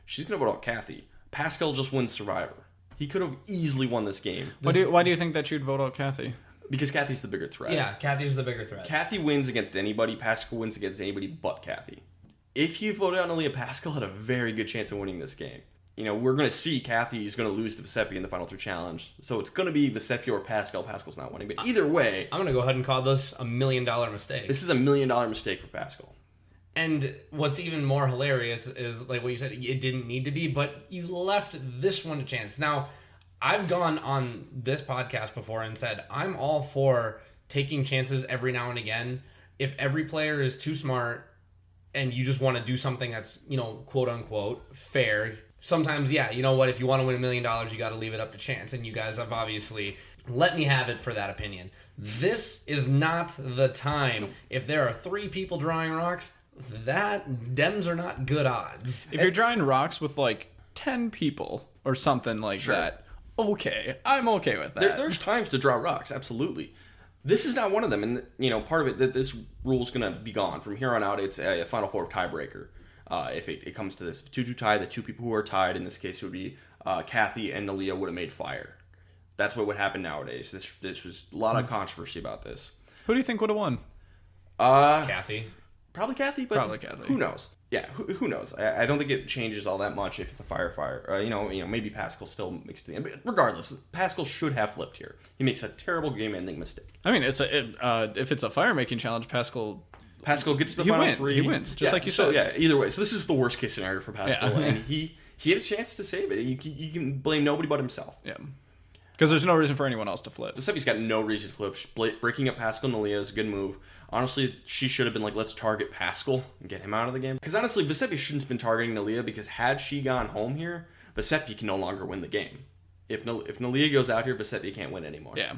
She's going to vote out Kathy. Pascal just wins Survivor. He could have easily won this game. Why do you think that you'd vote out Kathy? Because Kathy's the bigger threat. Yeah, Kathy's the bigger threat. Kathy wins against anybody. Pascal wins against anybody but Kathy. If you voted out Nalia, Pascal had a very good chance of winning this game. we're going to see Kathy is going to lose to Vesepi in the Final 3 challenge. So it's going to be Vesepi or Pascal. Pascal's not winning. But either way... I'm going to go ahead and call this $1 million mistake. This is $1 million mistake for Pascal. And what's even more hilarious is, like what you said, it didn't need to be, but you left this one a chance. Now, I've gone on this podcast before and said, I'm all for taking chances every now and again. If every player is too smart and you just want to do something that's, quote unquote, fair, sometimes, yeah, you know what, if you want to win $1 million, you got to leave it up to chance. And you guys have obviously let me have it for that opinion. This is not the time. If there are 3 people drawing rocks, dems are not good odds. If you're drawing rocks with like 10 people or something like that, okay, I'm okay with that. There's times to draw rocks, absolutely. This is not one of them, and part of it that this rule is going to be gone from here on out. It's a Final 4 tiebreaker. If it comes to this, if 2-2 tie, the 2 people who are tied in this case would be Kathy and Nalia would have made fire. That's what would happen nowadays. This was a lot of controversy about this. Who do you think would have won? Kathy. Probably Kathy, but who knows? Yeah, who knows? I don't think it changes all that much if it's a fire. Maybe Pascal still makes the end. But regardless, Pascal should have flipped here. He makes a terrible game-ending mistake. I mean, if it's a fire-making challenge, Pascal gets to the final 3. He wins, just like you said. Yeah, either way. So this is the worst-case scenario for Pascal, and he had a chance to save it. You can blame nobody but himself. Yeah. Because there's no reason for anyone else to flip. Vesepi's got no reason to flip. Breaking up Pascal and Nalia is a good move. Honestly, she should have been like, let's target Pascal and get him out of the game. Because honestly, Vesepi shouldn't have been targeting Nalia, because had she gone home here, Vesepi can no longer win the game. If Nalia goes out here, Vesepi can't win anymore. Yeah.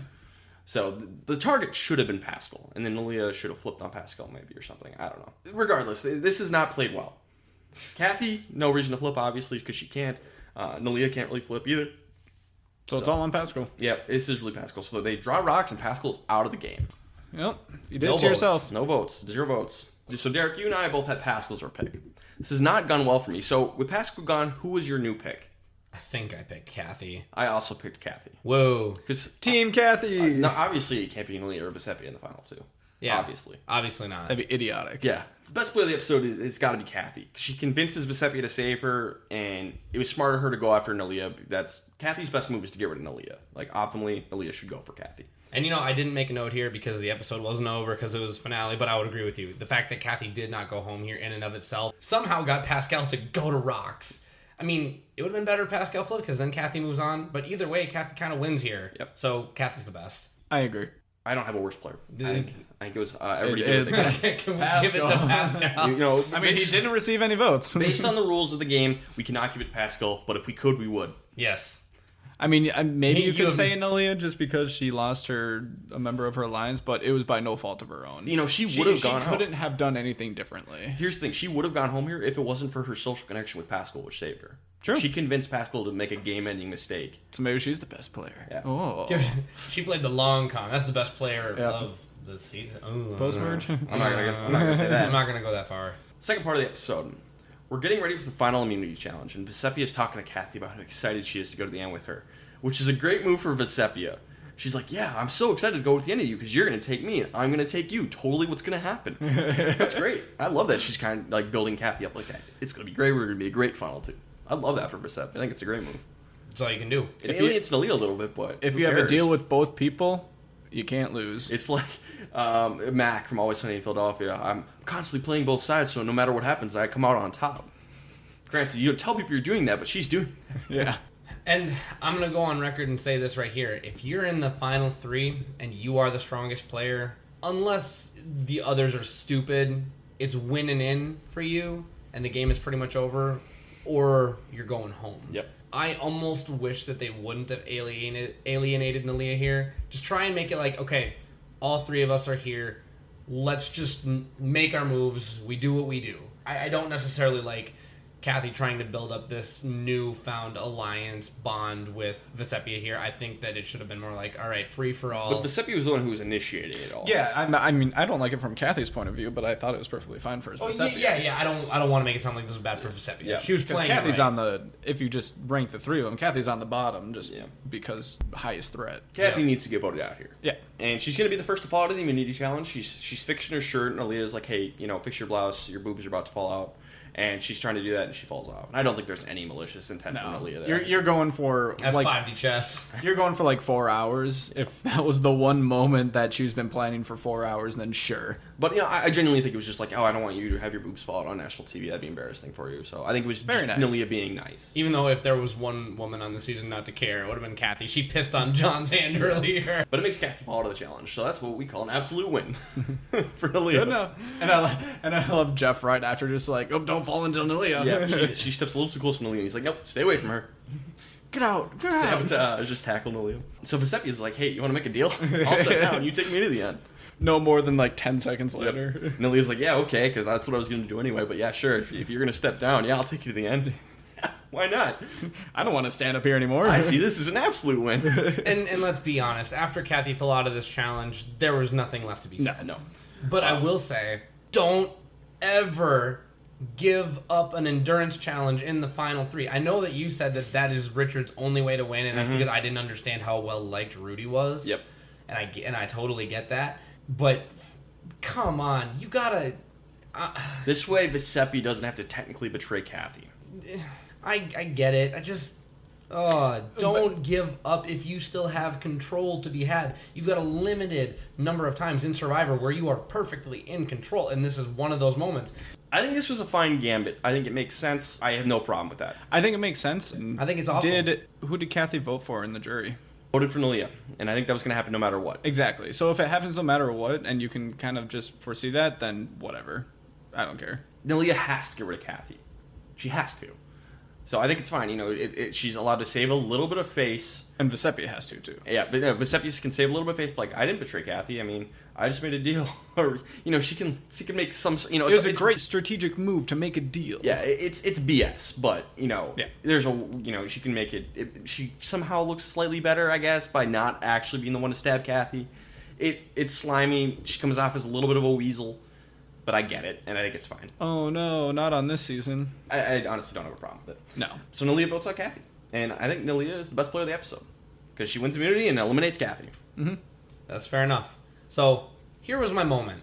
So the target should have been Pascal, and then Nalia should have flipped on Pascal maybe or something. I don't know. Regardless, this is not played well. Kathy, no reason to flip, obviously, because she can't. Nalia can't really flip either. So it's all on Pascal. Yeah, this is really Pascal. So they draw rocks, and Pascal's out of the game. Yep, you did it to yourself. No votes. 0 votes. So Derek, you and I both had Pascal as our pick. This has not gone well for me. So with Pascal gone, who was your new pick? I think I picked Kathy. I also picked Kathy. Whoa. Because Team Kathy. No, obviously it can't be Nalia or Vesepi in the final 2. Yeah. Obviously not. That'd be idiotic. Yeah. The best play of the episode is it's got to be Kathy. She convinces Vesepi to save her, and it was smart of her to go after Nalia. That's Kathy's best move is to get rid of Nalia. Like, optimally, Nalia should go for Kathy. And, I didn't make a note here because the episode wasn't over because it was finale, but I would agree with you. The fact that Kathy did not go home here in and of itself somehow got Pascal to go to rocks. I mean, it would have been better if Pascal flipped because then Kathy moves on. But either way, Kathy kind of wins here. Yep. So Kathy's the best. I agree. I don't have a worse player. I think it was everybody give it Can we give it to Pascal? I mean, he didn't receive any votes. Based on the rules of the game, we cannot give it to Pascal, but if we could, we would. Yes. I mean, maybe you could say Nalia just because she lost a member of her alliance, but it was by no fault of her own. She would have gone home. She couldn't have done anything differently. Here's the thing. She would have gone home here if it wasn't for her social connection with Pascal, which saved her. True. She convinced Pascal to make a game-ending mistake. So maybe she's the best player. Yeah. Oh. She played the long con. That's the best player of the season. Postmerge? I'm not gonna say that. I'm not going to go that far. Second part of the episode. We're getting ready for the final immunity challenge, and Vesepi is talking to Kathy about how excited she is to go to the end with her, which is a great move for Vesepia. She's like, yeah, I'm so excited to go with the end of you because you're going to take me and I'm going to take you. Totally what's going to happen. That's great. I love that she's kind of like building Kathy up like that. It's going to be great. We're going to be a great final 2. I love that for Vesepi. I think it's a great move. That's all you can do. It alienates Nalia a little bit, but if you have a deal with both people, you can't lose. It's like Mac from Always Sunny in Philadelphia. I'm constantly playing both sides, so no matter what happens, I come out on top. Granted, you don't tell people you're doing that, but she's doing that. Yeah. And I'm going to go on record and say this right here. If you're in the final 3 and you are the strongest player, unless the others are stupid, it's winning in for you and the game is pretty much over, or you're going home. Yep. I almost wish that they wouldn't have alienated Nalia here. Just try and make it like, okay, all 3 of us are here. Let's just make our moves. We do what we do. I don't necessarily like Kathy trying to build up this newfound alliance bond with Vesepia here. I think that it should have been more like, all right, free for all. But Vesepia was the one who was initiating it all. Yeah, I mean, I don't like it from Kathy's point of view, but I thought it was perfectly fine for Vesepia. Yeah. I don't want to make it sound like this was bad for Vesepia. Yeah. She was playing. Kathy's right. on the. If you just rank the 3 of them, Kathy's on the bottom because highest threat. Kathy needs to get voted out here. Yeah. And she's going to be the first to fall out of the immunity challenge. She's fixing her shirt, and Aaliyah's like, hey, fix your blouse. Your boobs are about to fall out. and she's trying to do that, and she falls off. And I don't think there's any malicious intent from Aaliyah there. You're going for That's like 5D chess. You're going for like 4 hours. If that was the one moment that she's been planning for 4 hours, then sure. But I genuinely think it was just like, I don't want you to have your boobs fall out on national TV. That'd be embarrassing for you. So I think it was Very just nice. Aaliyah being nice. Even though if there was one woman on the season not to care, it would have been Kathy. She pissed on John's hand earlier. But it makes Kathy fall out of the challenge, so that's what we call an absolute win for Aaliyah. Good enough. And I love Jeff right after, just like, oh, don't fall into Aaliyah. Yeah, she steps a little too close to Aaliyah, and he's like, nope, stay away from her. Get out. Sabotage, just tackle Aaliyah. So Vesepia's like, hey, you want to make a deal? I'll sit down, you take me to the end. No more than like 10 seconds later. And Aaliyah's like, yeah, okay, because that's what I was going to do anyway, but yeah, sure, if you're going to step down, yeah, I'll take you to the end. Why not? I don't want to stand up here anymore. I see this as an absolute win. And let's be honest, after Kathy fell out of this challenge, there was nothing left to be said. No. But I will say, don't ever give up an endurance challenge in the final 3. I know that you said that is Richard's only way to win, and that's because I didn't understand how well liked Rudy was. Yep. And I totally get that. But come on, you gotta. This way, Vesepia doesn't have to technically betray Kathy. I get it. I just. Don't give up if you still have control to be had. You've got a limited number of times in Survivor where you are perfectly in control, and this is one of those moments. I think this was a fine gambit. I think it makes sense. I have no problem with that. I think it makes sense. I think it's awful. Who did Kathy vote for in the jury? Voted for Aaliyah, and I think that was going to happen no matter what. Exactly. So if it happens no matter what, and you can kind of just foresee that, then whatever. I don't care. Aaliyah has to get rid of Kathy. She has to. So I think it's fine. She's allowed to save a little bit of face. And Vesepia has to, too. Yeah, but Vesepia can save a little bit of face. But, like, I didn't betray Kathy. I mean, I just made a deal. Or, she can make some. It was a great strategic move to make a deal. Yeah, it's BS. But Yeah. there's she can make it. She somehow looks slightly better, I guess, by not actually being the one to stab Kathy. It's slimy. She comes off as a little bit of a weasel. But I get it, and I think it's fine. Oh, no, not on this season. I honestly don't have a problem with it. No. So Aaliyah votes out Kathy. And I think Aaliyah is the best player of the episode. Because she wins immunity and eliminates Kathy. Mm-hmm. That's fair enough. So, here was my moment.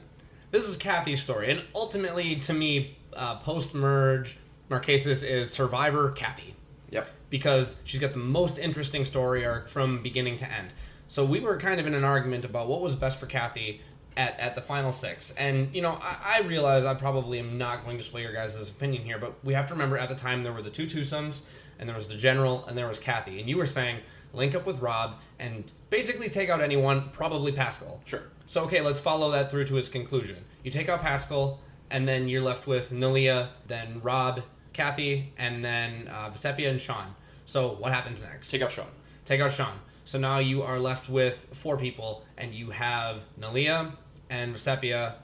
This is Kathy's story. And ultimately, to me, post-merge, Marquesas is Survivor Kathy. Yep. Because she's got the most interesting story arc from beginning to end. So we were kind of in an argument about what was best for Kathy at the final 6. And, I realize I probably am not going to sway your guys' opinion here, but we have to remember at the time there were the 2 twosomes, and there was the general, and there was Kathy. And you were saying, link up with Rob, and basically take out anyone, probably Pascal. Sure. So, okay, let's follow that through to its conclusion. You take out Pascal, and then you're left with Aaliyah, then Rob, Kathy, and then Vesepia and Sean. So, what happens next? Take out Sean. Take out Sean. So now you are left with 4 people, and you have Aaliyah and Vesepia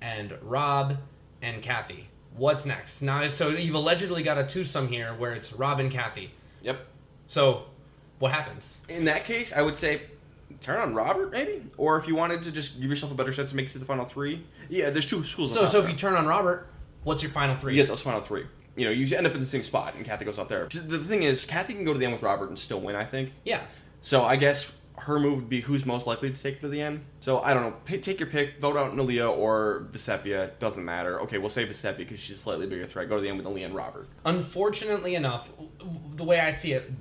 and Rob and Kathy. What's next? Now, so you've allegedly got a twosome here where it's Rob and Kathy. Yep. So what happens? In that case, I would say turn on Robert, maybe? Or if you wanted to just give yourself a better chance to make it to the final 3. Yeah, there's 2 schools. So if you turn on Robert, what's your final 3? You get those final 3. You end up in the same spot, and Kathy goes out there. The thing is, Kathy can go to the end with Robert and still win, I think. Yeah. So I guess her move would be who's most likely to take it to the end. So I don't know. Take your pick. Vote out Aaliyah or Vesepia. Doesn't matter. Okay, we'll say Vesepia because she's a slightly bigger threat. Go to the end with Aaliyah and Robert. Unfortunately enough, the way I see it,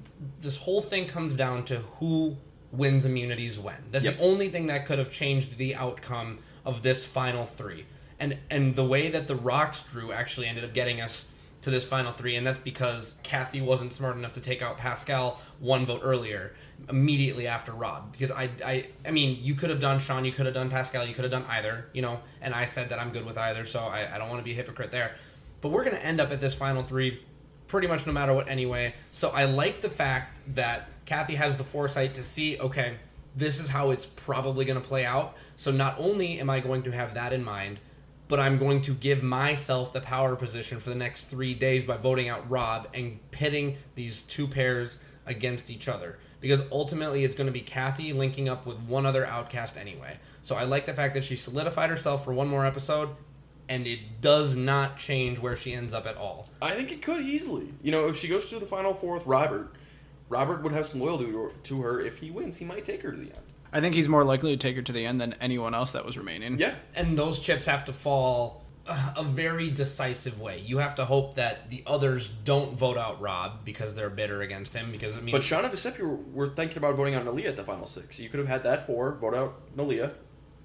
this whole thing comes down to who wins immunities when. That's the only thing that could have changed the outcome of this final 3. And the way that the rocks drew actually ended up getting us to this final 3, and that's because Kathy wasn't smart enough to take out Pascal 1 vote earlier, immediately after Rob. Because I mean, you could have done Sean, you could have done Pascal, you could have done either, and I said that I'm good with either, so I don't want to be a hypocrite there. But we're going to end up at this final 3 pretty much no matter what anyway. So I like the fact that Kathy has the foresight to see, okay, this is how it's probably going to play out. So not only am I going to have that in mind, but I'm going to give myself the power position for the next 3 days by voting out Rob and pitting these 2 pairs against each other. Because ultimately it's going to be Kathy linking up with one other outcast anyway. So I like the fact that she solidified herself for 1 more episode, and it does not change where she ends up at all. I think it could easily. If she goes to the final 4 with Robert would have some loyalty to her. If he wins, he might take her to the end. I think he's more likely to take her to the end than anyone else that was remaining. Yeah. And those chips have to fall... a very decisive way. You have to hope that the others don't vote out Rob because they're bitter against him. Because But Sean and Vesepi were thinking about voting out Nalia at the final 6. You could have had that 4, vote out Nalia.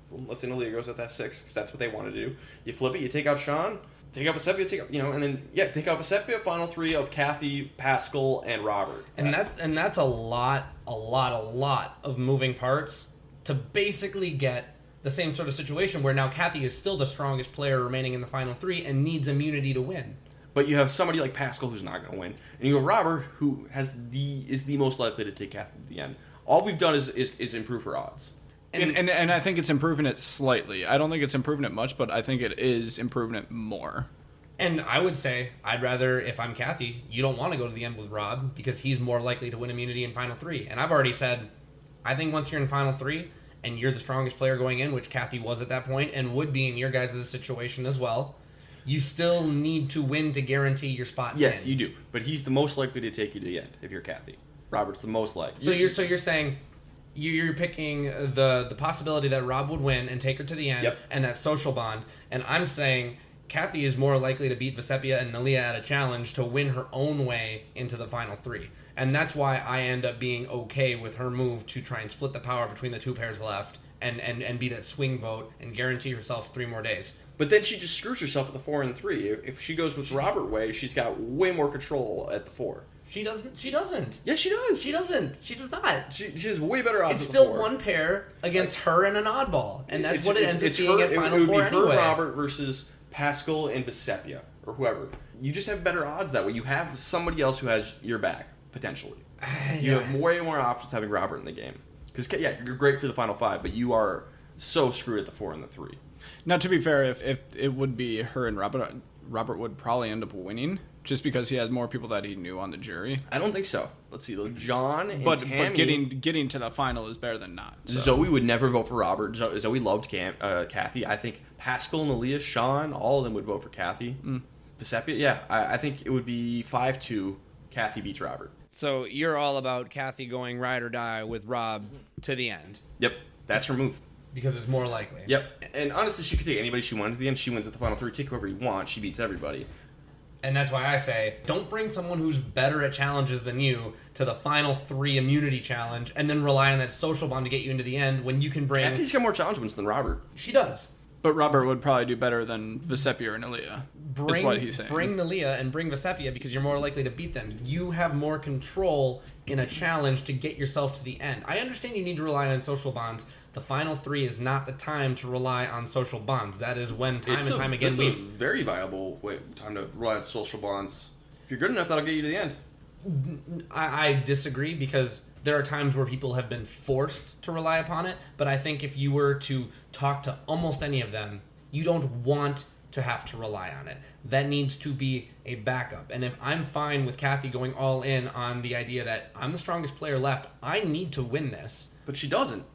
Well, let's say Nalia goes at that 6 because that's what they want to do. You flip it, you take out Sean, take out Vesepi, and then take out Vesepi. Final 3 of Kathy, Pascal, and Robert. And that's a lot of moving parts to basically get the same sort of situation where now Kathy is still the strongest player remaining in the final 3 and needs immunity to win. But you have somebody like Pascal who's not going to win, and you have Robert who is the most likely to take Kathy at the end. All we've done is improve her odds. And I think it's improving it slightly. I don't think it's improving it much, but I think it is improving it more. And I would say, I'd rather, if I'm Kathy, you don't want to go to the end with Rob because he's more likely to win immunity in Final 3. And I've already said, I think once you're in Final 3 and you're the strongest player going in, which Kathy was at that point and would be in your guys' situation as well, you still need to win to guarantee your spot. Yes, you do. But he's the most likely to take you to the end if you're Kathy. Robert's the most likely. So you're saying you're picking the possibility that Rob would win and take her to the end, yep, and that social bond. And I'm saying Kathy is more likely to beat Vesepi and Nalia at a challenge to win her own way into the final 3. And that's why I end up being okay with her move to try and split the power between the 2 pairs left and be that swing vote and guarantee herself 3 more days. But then she just screws herself at the 4 and 3. If she goes with Robert way, she's got way more control at the 4. She doesn't. Yes, she does. She doesn't. She does not. She has way better odds. It's at the still 4. one pair against her and an oddball, and that's what it ends up being her, at Final It would 4 be anyway. her, Robert versus Pascal and Vesepi or whoever. You just have better odds that way. You have somebody else who has your back potentially. You have way more options having Robert in the game. Because you're great for the final 5, but you are so screwed at the 4 and the 3. Now, to be fair, if it would be her and Robert would probably end up winning just because he has more people that he knew on the jury. I don't think so. Let's see, John and but Tammy. But getting to the final is better than not. So. Zoe would never vote for Robert. Zoe loved Kathy. I think Pascal, Nalia, Sean, all of them would vote for Kathy. Vesepi, I think it would be 5-2. Kathy beats Robert. So you're all about Kathy going ride or die with Rob to the end. Yep, that's her move. Because it's more likely. Yep, and honestly, she could take anybody she wanted to the end. She wins at the final 3. Take whoever you want. She beats everybody. And that's why I say, don't bring someone who's better at challenges than you to the final 3 immunity challenge and then rely on that social bond to get you into the end when you can bring... Kathy's got more challenge wins than Robert. She does. But Robert would probably do better than Vesepi or Nalia, is what he's saying. Bring Nalia and bring Vesepi because you're more likely to beat them. You have more control in a challenge to get yourself to the end. I understand you need to rely on social bonds. The final 3 is not the time to rely on social bonds. That is when time again it's a very viable time to rely on social bonds. If you're good enough, that'll get you to the end. I disagree because there are times where people have been forced to rely upon it, but I think if you were to talk to almost any of them, you don't want to have to rely on it. That needs to be a backup. And if I'm fine with Kathy going all in on the idea that I'm the strongest player left, I need to win this. But she doesn't.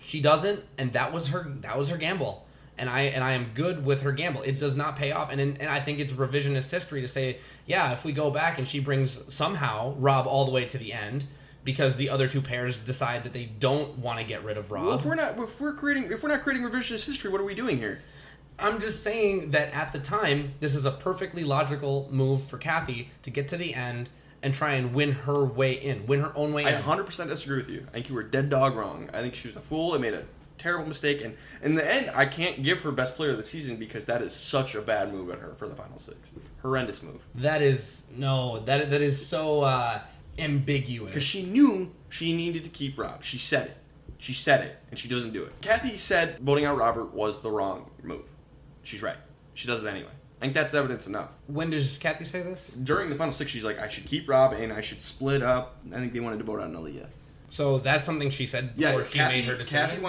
She doesn't, and that was her gamble. And I am good with her gamble. It does not pay off, and I think it's revisionist history to say, yeah, if we go back and she brings somehow Rob all the way to the end because the other 2 pairs decide that they don't want to get rid of Rob. Well, if we're not creating revisionist history, what are we doing here? I'm just saying that at the time, this is a perfectly logical move for Kathy to get to the end and try and win her way in, win her own way in. I 100% disagree with you. I think you were dead dog wrong. I think she was a fool and made a terrible mistake. And in the end, I can't give her best player of the season because that is such a bad move at her for the final 6. Horrendous move. That is so ambiguous. Because she knew she needed to keep Rob. She said it, and she doesn't do it. Kathy said voting out Robert was the wrong move. She's right. She does it anyway. I think that's evidence enough. When does Kathy say this? During the final 6, she's like, I should keep Rob and I should split up. I think they wanted to vote on Nalia. So that's something she said before she made her decision?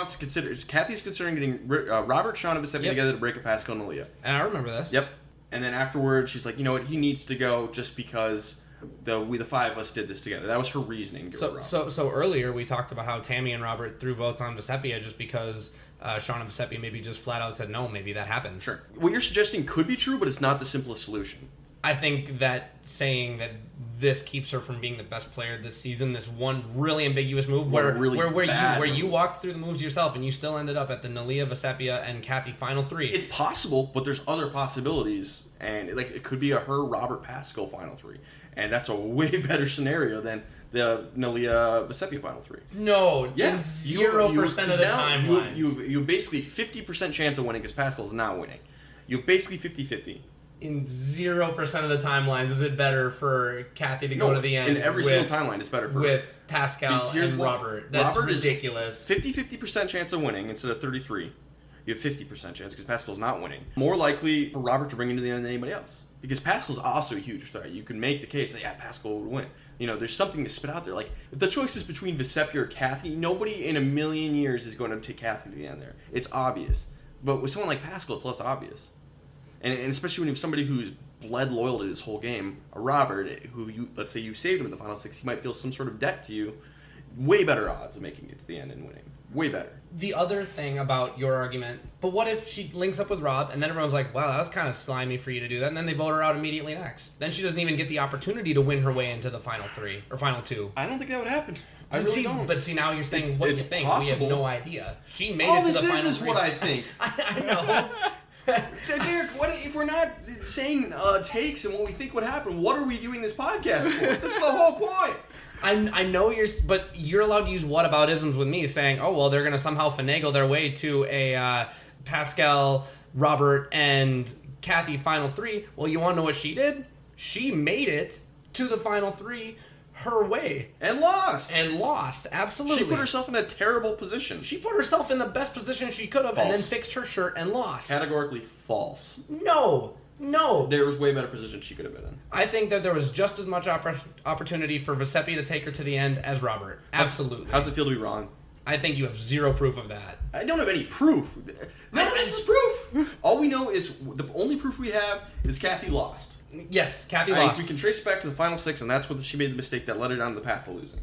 Kathy's considering getting Robert, Sean, and Vesepi together to break up Pascal and Nalia. And I remember this. Yep. And then afterwards, she's like, you know what, he needs to go just because the 5 of us did this together. That was her reasoning. So earlier we talked about how Tammy and Robert threw votes on Vesepi just because Sean and Vesepi maybe just flat out said no, maybe that happened. Sure. What you're suggesting could be true, but it's not the simplest solution. I think that saying that this keeps her from being the best player this season, this one really ambiguous move where you walked through the moves yourself and you still ended up at the Nalia, Vecepia, and Kathy final 3. It's possible, but there's other possibilities, and like it could be a her Robert Pascal final 3, and that's a way better scenario than the Nalia Vecepia final 3. No, yeah, 0% of the timelines. You basically 50% chance of winning because Pascal's not winning. You basically 50-50. In 0% of the timelines, is it better for Kathy to go to the end? In every single timeline, it's better for her. With Pascal and Robert. That's ridiculous. 50% chance of winning instead of 33. You have 50% chance because Pascal's not winning. More likely for Robert to bring him to the end than anybody else. Because Pascal's also a huge star. You can make the case that, yeah, Pascal would win. You know, there's something to spit out there. Like, if the choice is between Vecepia or Kathy, nobody in a million years is going to take Kathy to the end there. It's obvious. But with someone like Pascal, it's less obvious. And especially when you have somebody who's bled loyal to this whole game, a Robert, who let's say you saved him in the final 6, he might feel some sort of debt to you. Way better odds of making it to the end and winning. Way better. The other thing about your argument, but what if she links up with Rob and then everyone's like, wow, that was kind of slimy for you to do that, and then they vote her out immediately next. Then she doesn't even get the opportunity to win her way into the final 3 or final 2. I don't think that would happen. I really don't. But see, now you're saying what you think. Possible. We have no idea. She made it to the final 3. All this is what I think. I know. Derek, what if we're not saying takes and what we think would happen? What are we doing this podcast for? This is the whole point. I know but you're allowed to use whataboutisms with me, saying, oh, well, they're going to somehow finagle their way to a Pascal, Robert, and Kathy final 3. Well, you want to know what she did? She made it to the final 3 her way. And lost, absolutely. She put herself in a terrible position. She put herself in the best position she could have, and then fixed her shirt and lost. Categorically false. No. There was way better position she could have been in. I think that there was just as much opportunity for Vecepia to take her to the end as Robert. Absolutely. How's it feel to be wrong? I think you have zero proof of that. I don't have any proof. None of this is proof. All we know is, the only proof we have is Kathy lost. Yes, Kathy I lost. think we can trace back to the final 6, and that's what she made the mistake that led her down the path to losing.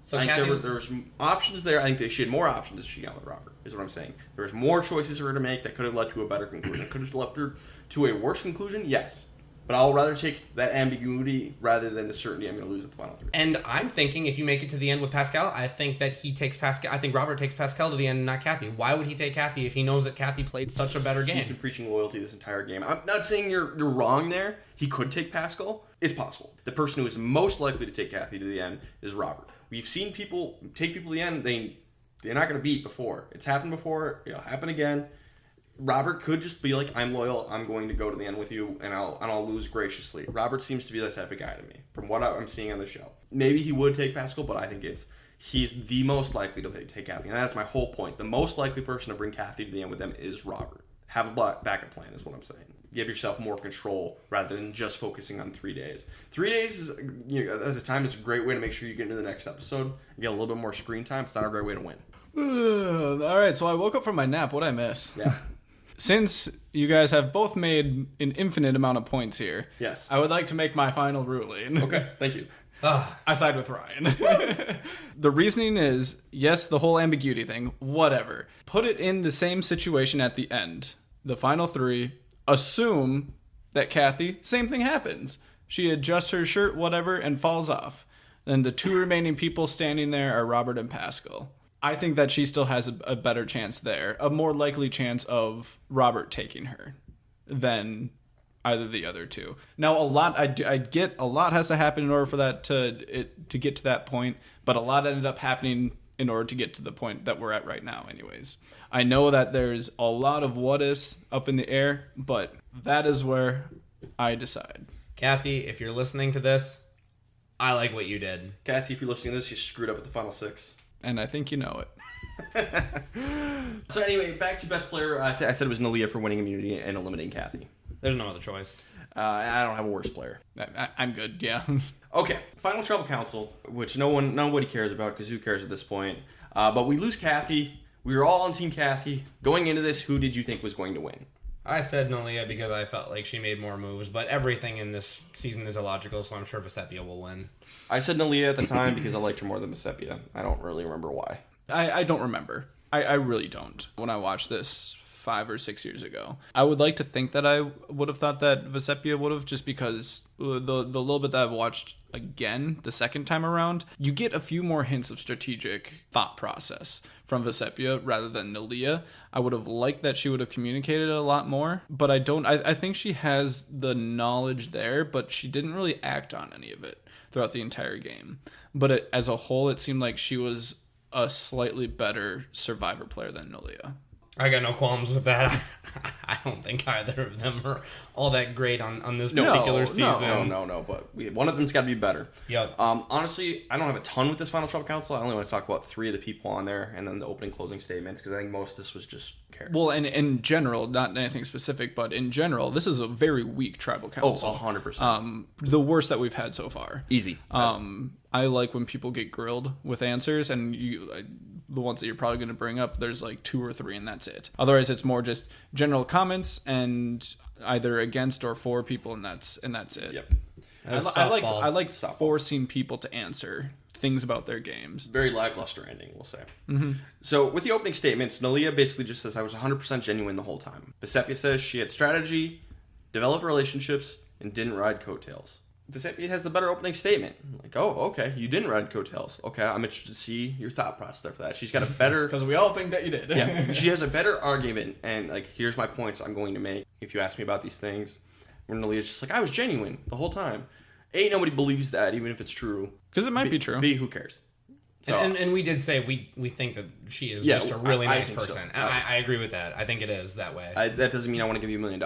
So I think there was options there. I think she had more options as she got with Robert, is what I'm saying. There was more choices for her to make that could have led to a better conclusion. Could have left her to a worse conclusion, yes. But I'll rather take that ambiguity rather than the certainty I'm going to lose at the final 3. And I'm thinking if you make it to the end with Pascal, I think that he takes Pascal. I think Robert takes Pascal to the end and not Kathy. Why would he take Kathy if he knows that Kathy played such a better game? He's been preaching loyalty this entire game. I'm not saying you're wrong there. He could take Pascal. It's possible. The person who is most likely to take Kathy to the end is Robert. We've seen people take people to the end they're not going to beat before. It's happened before. It'll happen again. Robert could just be like, I'm loyal, I'm going to go to the end with you, and I'll lose graciously. Robert seems to be that type of guy to me, from what I'm seeing on the show. Maybe he would take Pascal, but I think he's the most likely to take Kathy, and that's my whole point. The most likely person to bring Kathy to the end with them is Robert. Have a backup plan is what I'm saying. Give yourself more control rather than just focusing on 3 days. 3 days is, at a time, is a great way to make sure you get into the next episode and get a little bit more screen time. It's not a great way to win. All right, so I woke up from my nap. What'd I miss? Yeah. Since you guys have both made an infinite amount of points here, yes, I would like to make my final ruling. Okay, thank you. I side with Ryan. The reasoning is, yes, the whole ambiguity thing, whatever. Put it in the same situation at the end. The final 3, assume that Kathy, same thing happens. She adjusts her shirt, whatever, and falls off. Then the 2 remaining people standing there are Robert and Pascal. I think that she still has a better chance there, a more likely chance of Robert taking her than either the other 2. Now, I get a lot has to happen in order for that to get to that point, but a lot ended up happening in order to get to the point that we're at right now anyways. I know that there's a lot of what ifs up in the air, but that is where I decide. Kathy, if you're listening to this, I like what you did. Kathy, if you're listening to this, you screwed up at the final 6. And I think you know it. So anyway, back to best player. I said it was Nalia for winning immunity and eliminating Kathy. There's no other choice. I don't have a worse player. I'm good, yeah. Okay, final tribal council, which nobody cares about because who cares at this point? But we lose Kathy. We were all on Team Kathy. Going into this, who did you think was going to win? I said Nalia because I felt like she made more moves, but everything in this season is illogical, so I'm sure Vecepia will win. I said Nalia at the time because I liked her more than Vecepia. I don't really remember why. I don't remember. I really don't. When I watched this 5 or 6 years ago. I would like to think that I would have thought that Vesepia would have, just because the little bit that I've watched again the second time around, you get a few more hints of strategic thought process from Vesepia rather than Nalia. I would have liked that she would have communicated a lot more, but I think she has the knowledge there, but she didn't really act on any of it throughout the entire game. But as a whole, it seemed like she was a slightly better Survivor player than Nalia. I got no qualms with that. I don't think either of them are all that great on this particular season. No. But one of them's got to be better. Yep. Honestly, I don't have a ton with this Final Tribal Council. I only want to talk about 3 of the people on there, and then the opening closing statements, because I think most of this was just characters. Well, and in general, not anything specific, but in general, this is a very weak tribal council. 100%. The worst that we've had so far. Easy. I like when people get grilled with answers, and the ones that you're probably going to bring up, there's like 2 or 3 and that's it. Otherwise, it's more just general comments and either against or for people, and that's it. Yep. I like forcing people to answer things about their games. Very lackluster ending, we'll say. Mm-hmm. So with the opening statements, Nalia basically just says, I was 100% genuine the whole time. Vesepia says she had strategy, developed relationships, and didn't ride coattails. Vesepia has the better opening statement. Like, oh, okay, you didn't ride coattails. Okay, I'm interested to see your thought process there for that. She's got a better... Because we all think that you did. Yeah, she has a better argument, and like, here's my points I'm going to make if you ask me about these things. Where Nalia's just like, I was genuine the whole time. A, nobody believes that, even if it's true. Because it might be true. B, who cares? So, and we did say we think that she is just a really nice person. So. I agree with that. I think it is that way. That doesn't mean I want to give you $1 million.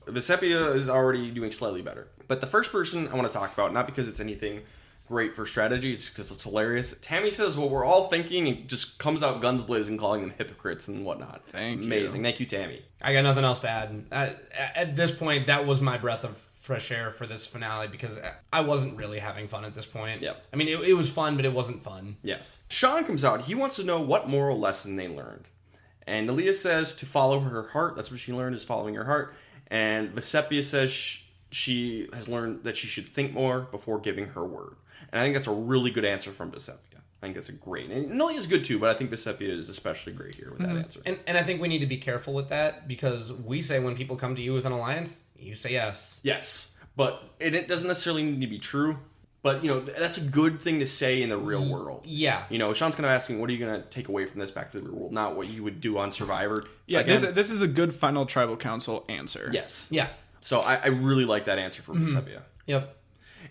Vesepia is already doing slightly better. But the first person I want to talk about, not because it's anything great for strategy, it's because it's hilarious. Tammy says what we're all thinking and just comes out guns blazing, calling them hypocrites and whatnot. Amazing. Thank you, Tammy. I got nothing else to add. At this point, that was my breath of fresh air for this finale, because I wasn't really having fun at this point. Yep. I mean, it was fun, but it wasn't fun. Yes. Sean comes out. He wants to know what moral lesson they learned. And Nalia says to follow her heart. That's what she learned, is following her heart. And Vesepia says she has learned that she should think more before giving her word. And I think that's a really good answer from Vesepia. I think that's a great... And Nalia's good too, but I think Vesepia is especially great here with that answer. And I think we need to be careful with that, because we say when people come to you with an alliance, you say yes. Yes, but it doesn't necessarily need to be true. But, that's a good thing to say in the real world. Yeah. Sean's going to ask me, what are you going to take away from this back to the real world? Not what you would do on Survivor. Yeah, this is a good Final Tribal Council answer. Yes. Yeah. So I really like that answer from Vesepia. Yep.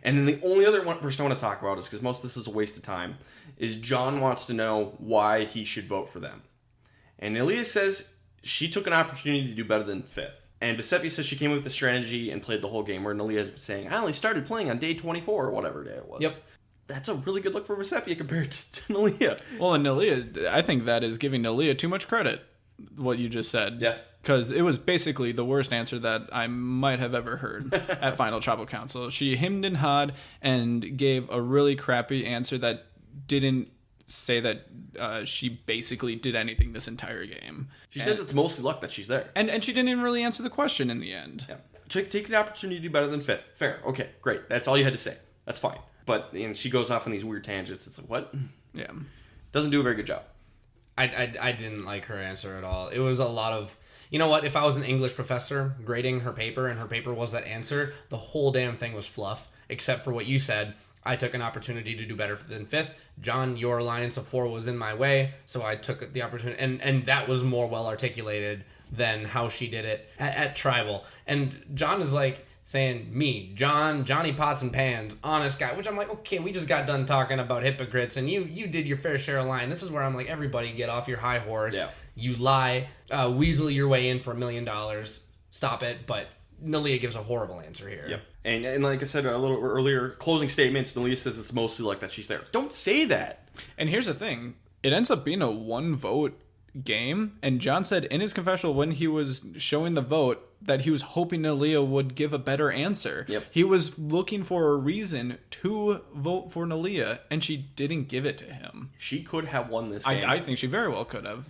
And then the only other person I want to talk about is, because most of this is a waste of time, is John wants to know why he should vote for them. And Nalia says she took an opportunity to do better than 5th. And Vesepia says she came up with the strategy and played the whole game, where Nalia has been saying, I only started playing on day 24 or whatever day it was. Yep. That's a really good look for Vesepia compared to Nalia. Well, and Nalia, I think that is giving Nalia too much credit, what you just said. Yeah. Because it was basically the worst answer that I might have ever heard at Final Tribal Council. She hemmed and hawed and gave a really crappy answer that didn't say that she basically did anything this entire game. She says it's mostly luck that she's there. And she didn't even really answer the question in the end. Yeah. Take the opportunity to do better than 5th. Fair. Okay, great. That's all you had to say. That's fine. But she goes off on these weird tangents. It's like, what? Yeah. Doesn't do a very good job. I didn't like her answer at all. It was a lot of... You know what? If I was an English professor grading her paper and her paper was that answer, the whole damn thing was fluff, except for what you said. I took an opportunity to do better than 5th. John, your alliance of 4 was in my way, so I took the opportunity. And that was more well articulated than how she did it at Tribal. And John is like saying, me, Johnny Pots and Pans, honest guy, which I'm like, okay, we just got done talking about hypocrites, and you did your fair share of lying. This is where I'm like, everybody get off your high horse. Yeah. You lie, weasel your way in for $1 million. Stop it. But Nalia gives a horrible answer here. Yep. And like I said a little earlier, closing statements, Nalia says it's mostly like that she's there. Don't say that. And here's the thing. It ends up being a 1-vote game. And John said in his confessional when he was showing the vote that he was hoping Nalia would give a better answer. Yep. He was looking for a reason to vote for Nalia, and she didn't give it to him. She could have won this game. I think she very well could have.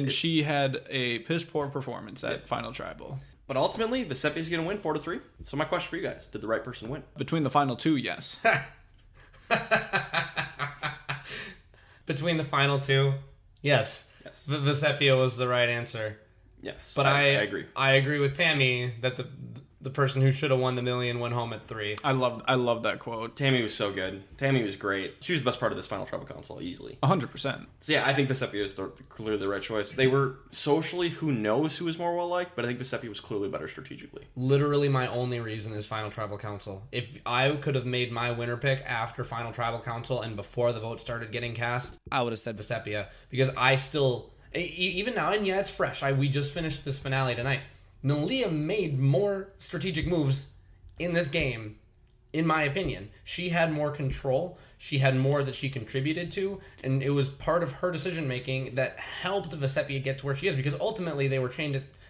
She had a piss-poor performance at Final Tribal. But ultimately, Vesepia's going to win 4-3. So my question for you guys, did the right person win? Between the final 2, yes. Between the final 2, yes. Vesepia was the right answer. Yes, But I agree. I agree with Tammy that the person who should have won the $1 million went home at 3. I love that quote. Tammy was so good. Tammy was great. She was the best part of this final tribal council, easily. 100%. So yeah, I think Vesepia is clearly the right choice. They were socially, who knows who was more well-liked, but I think Vesepia was clearly better strategically. Literally my only reason is final tribal council. If I could have made my winner pick after final tribal council and before the vote started getting cast, I would have said Vesepia, because I still, even now, and yeah, it's fresh. We just finished this finale tonight. Nalia made more strategic moves in this game, in my opinion. She had more control. She had more that she contributed to, and it was part of her decision making that helped Vesepia get to where she is, because ultimately they were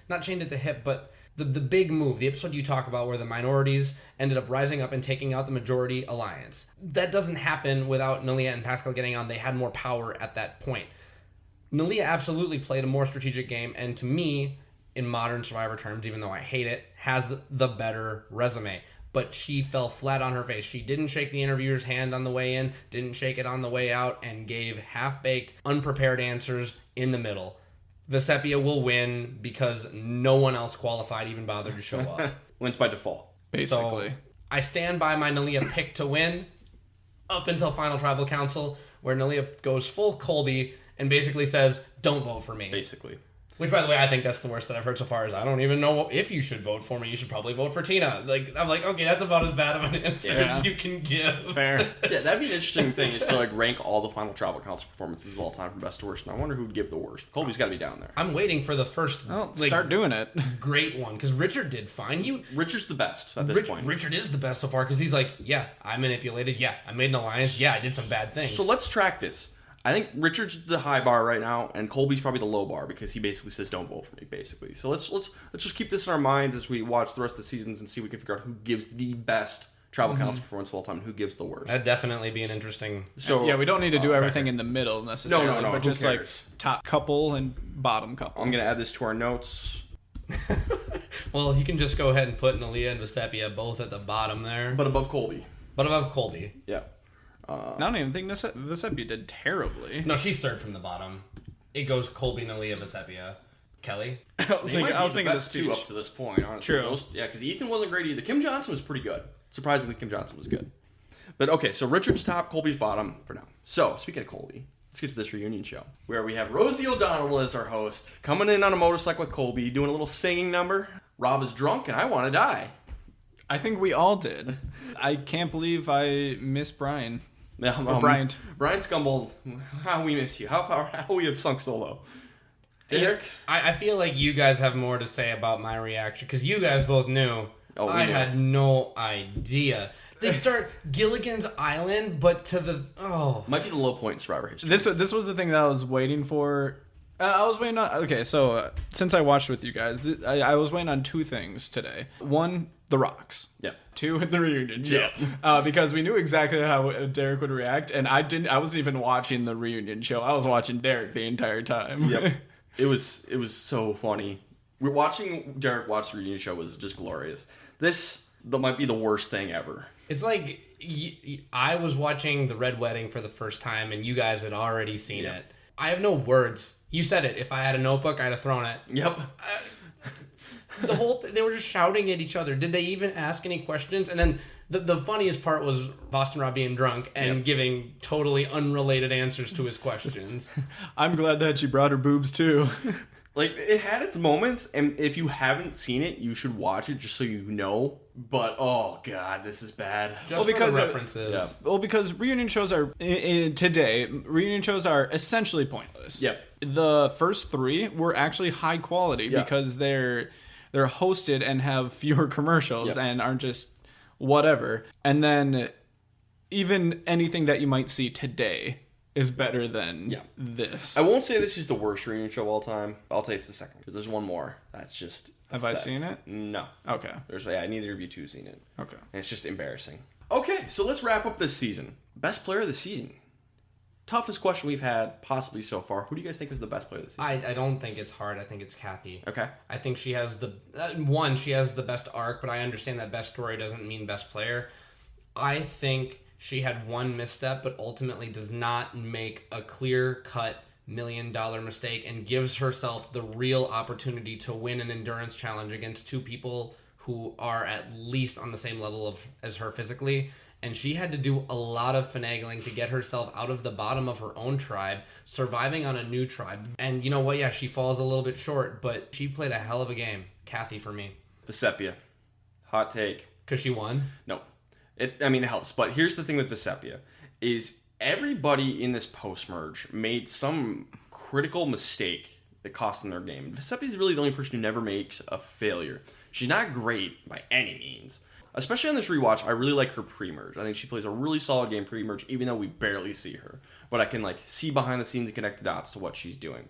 not chained at the hip, but the big move, the episode you talk about where the minorities ended up rising up and taking out the majority alliance. That doesn't happen without Nalia and Pascal getting on. They had more power at that point. Nalia absolutely played a more strategic game, and to me, in modern Survivor terms, even though I hate it, has the better resume. But she fell flat on her face. She didn't shake the interviewer's hand on the way in, didn't shake it on the way out, and gave half-baked, unprepared answers in the middle. Vesepia will win because no one else qualified even bothered to show up. Wins by default. Basically. So, I stand by my Nalia pick to win up until Final Tribal Council, where Nalia goes full Colby and basically says, don't vote for me. Basically. Which, by the way, I think that's the worst that I've heard so far. Is I don't even know if you should vote for me. You should probably vote for Tina. I'm like, okay, that's about as bad of an answer as you can give. Fair. Yeah, that'd be an interesting thing, is to rank all the final tribal council performances of all time from best to worst. And I wonder who'd give the worst. Colby's got to be down there. I'm waiting for the first Start doing it. great one, because Richard did fine. Richard's the best at this point. Richard is the best so far, because he's like, yeah, I manipulated. Yeah, I made an alliance. Yeah, I did some bad things. So let's track this. I think Richard's the high bar right now, and Colby's probably the low bar, because he basically says, "Don't vote for me." Basically, so let's just keep this in our minds as we watch the rest of the seasons and see if we can figure out who gives the best tribal council performance of all time and who gives the worst. That'd definitely be an interesting. So Yeah, we don't need to do everything in the middle necessarily, No, but who just cares? top couple and bottom couple. I'm gonna add this to our notes, Well, you can just go ahead and put Nalia and Vesepia both at the bottom there, but above Colby. but above Colby. Yeah. I don't even think Vesepia did terribly. No, she's third from the bottom. It goes Colby, Nalia, Vesepia, Kelly. I was thinking the the best two speech. up to this point. Honestly, True. Because Ethan wasn't great either. Kim Johnson was pretty good. Surprisingly, Kim Johnson was good. But okay, so Richard's top, Colby's bottom for now. So speaking of Colby, let's get to this reunion show where we have Rosie O'Donnell as our host, coming in on a motorcycle with Colby, doing a little singing number. Rob is drunk and I want to die. I think we all did. I can't believe I miss Brian. Brian Scumble, how we miss you. How we have sunk so low. Derek? I feel like you guys have more to say about my reaction, because you guys both knew. Oh, we I knew. had no idea. They start Gilligan's Island, but to the Might be the low point in Survivor history. This was the thing that I was waiting for. I was waiting on. Okay, so since I watched with you guys, I was waiting on two things today. One, the rocks. Yeah. Two, the reunion show. Because we knew exactly how Derek would react, and I wasn't even watching the reunion show. I was watching Derek the entire time. Yep. It was so funny. We're watching Derek watch the reunion show was just glorious. That might be the worst thing ever. It's like I was watching The Red Wedding for the first time, and you guys had already seen it. I have no words. You said it. If I had a notebook, I'd have thrown it. Yep. The whole they were just shouting at each other. Did they even ask any questions? And then the funniest part was Boston Rob being drunk and giving totally unrelated answers to his questions. I'm glad that she brought her boobs too. It had its moments, and if you haven't seen it, you should watch it just so you know. But oh god, this is bad. Just because for the references. Well, because reunion shows are today. Reunion shows are essentially pointless. Yep. The first three were actually high quality because they're hosted and have fewer commercials and aren't just whatever. And then even anything that you might see today is better than this. I won't say this is the worst reunion show of all time. I'll say it's the second, because there's one more. That's just... Have I seen it? No. Okay. Neither of you two seen it. Okay. And it's just embarrassing. Okay, so let's wrap up this season. Best player of the season. Toughest question we've had possibly so far. Who do you guys think was the best player of the season? I don't think it's hard. I think it's Kathy. Okay. I think she has she has the best arc, but I understand that best story doesn't mean best player. I think she had one misstep, but ultimately does not make a clear-cut million mistake and gives herself the real opportunity to win an endurance challenge against two people who are at least on the same level as her physically. And she had to do a lot of finagling to get herself out of the bottom of her own tribe, surviving on a new tribe. And you know what? Yeah, she falls a little bit short, but she played a hell of a game. Kathy for me. Vesepia. Hot take. Because she won? No. It helps. But here's the thing with Vesepia is everybody in this post-merge made some critical mistake that cost them their game. Vesepia is really the only person who never makes a failure. She's not great by any means. Especially on this rewatch, I really like her pre-merge. I think she plays a really solid game pre-merge, even though we barely see her. But I can see behind the scenes and connect the dots to what she's doing.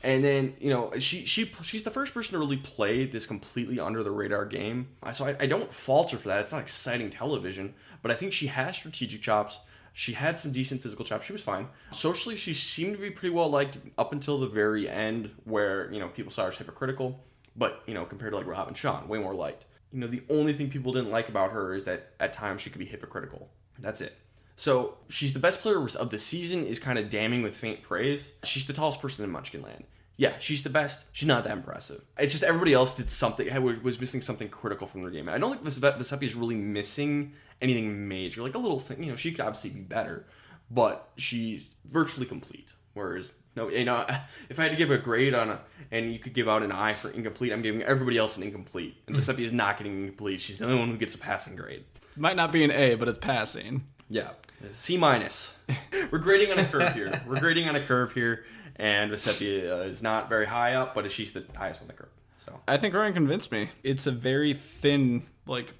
And then, she's the first person to really play this completely under the radar game. So I don't fault her for that. It's not exciting television, but I think she has strategic chops. She had some decent physical chops. She was fine. Socially, she seemed to be pretty well liked up until the very end, where people saw her as hypocritical. But compared to Rob and Sean, way more liked. The only thing people didn't like about her is that at times she could be hypocritical. That's it. So she's the best player of the season is kind of damning with faint praise. She's the tallest person in Munchkinland. Yeah, she's the best. She's not that impressive. It's just everybody else did something, was missing something critical from their game. And I don't think Vesepia is really missing anything major. A little thing, she could obviously be better, but she's virtually complete. Whereas, if I had to give a grade and you could give out an I for incomplete, I'm giving everybody else an incomplete. And Vesepia is not getting incomplete. She's the only one who gets a passing grade. Might not be an A, but it's passing. Yeah. C-. We're grading on a curve here. And Vesepia is not very high up, but she's the highest on the curve. So I think Ryan convinced me. It's a very thin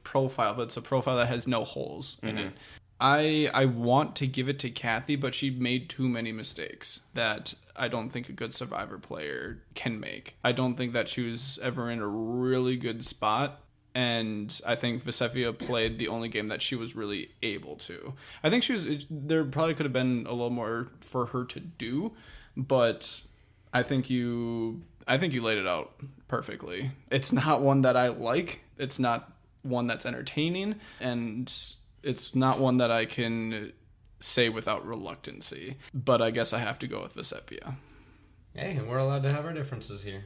profile, but it's a profile that has no holes in it. I want to give it to Kathy, but she made too many mistakes that I don't think a good Survivor player can make. I don't think that she was ever in a really good spot, and I think Vesepia played the only game that she was really able to. I think there probably could have been a little more for her to do, but I think you laid it out perfectly. It's not one that I like. It's not one that's entertaining, and it's not one that I can say without reluctancy, but I guess I have to go with Vesepia. Hey, and we're allowed to have our differences here.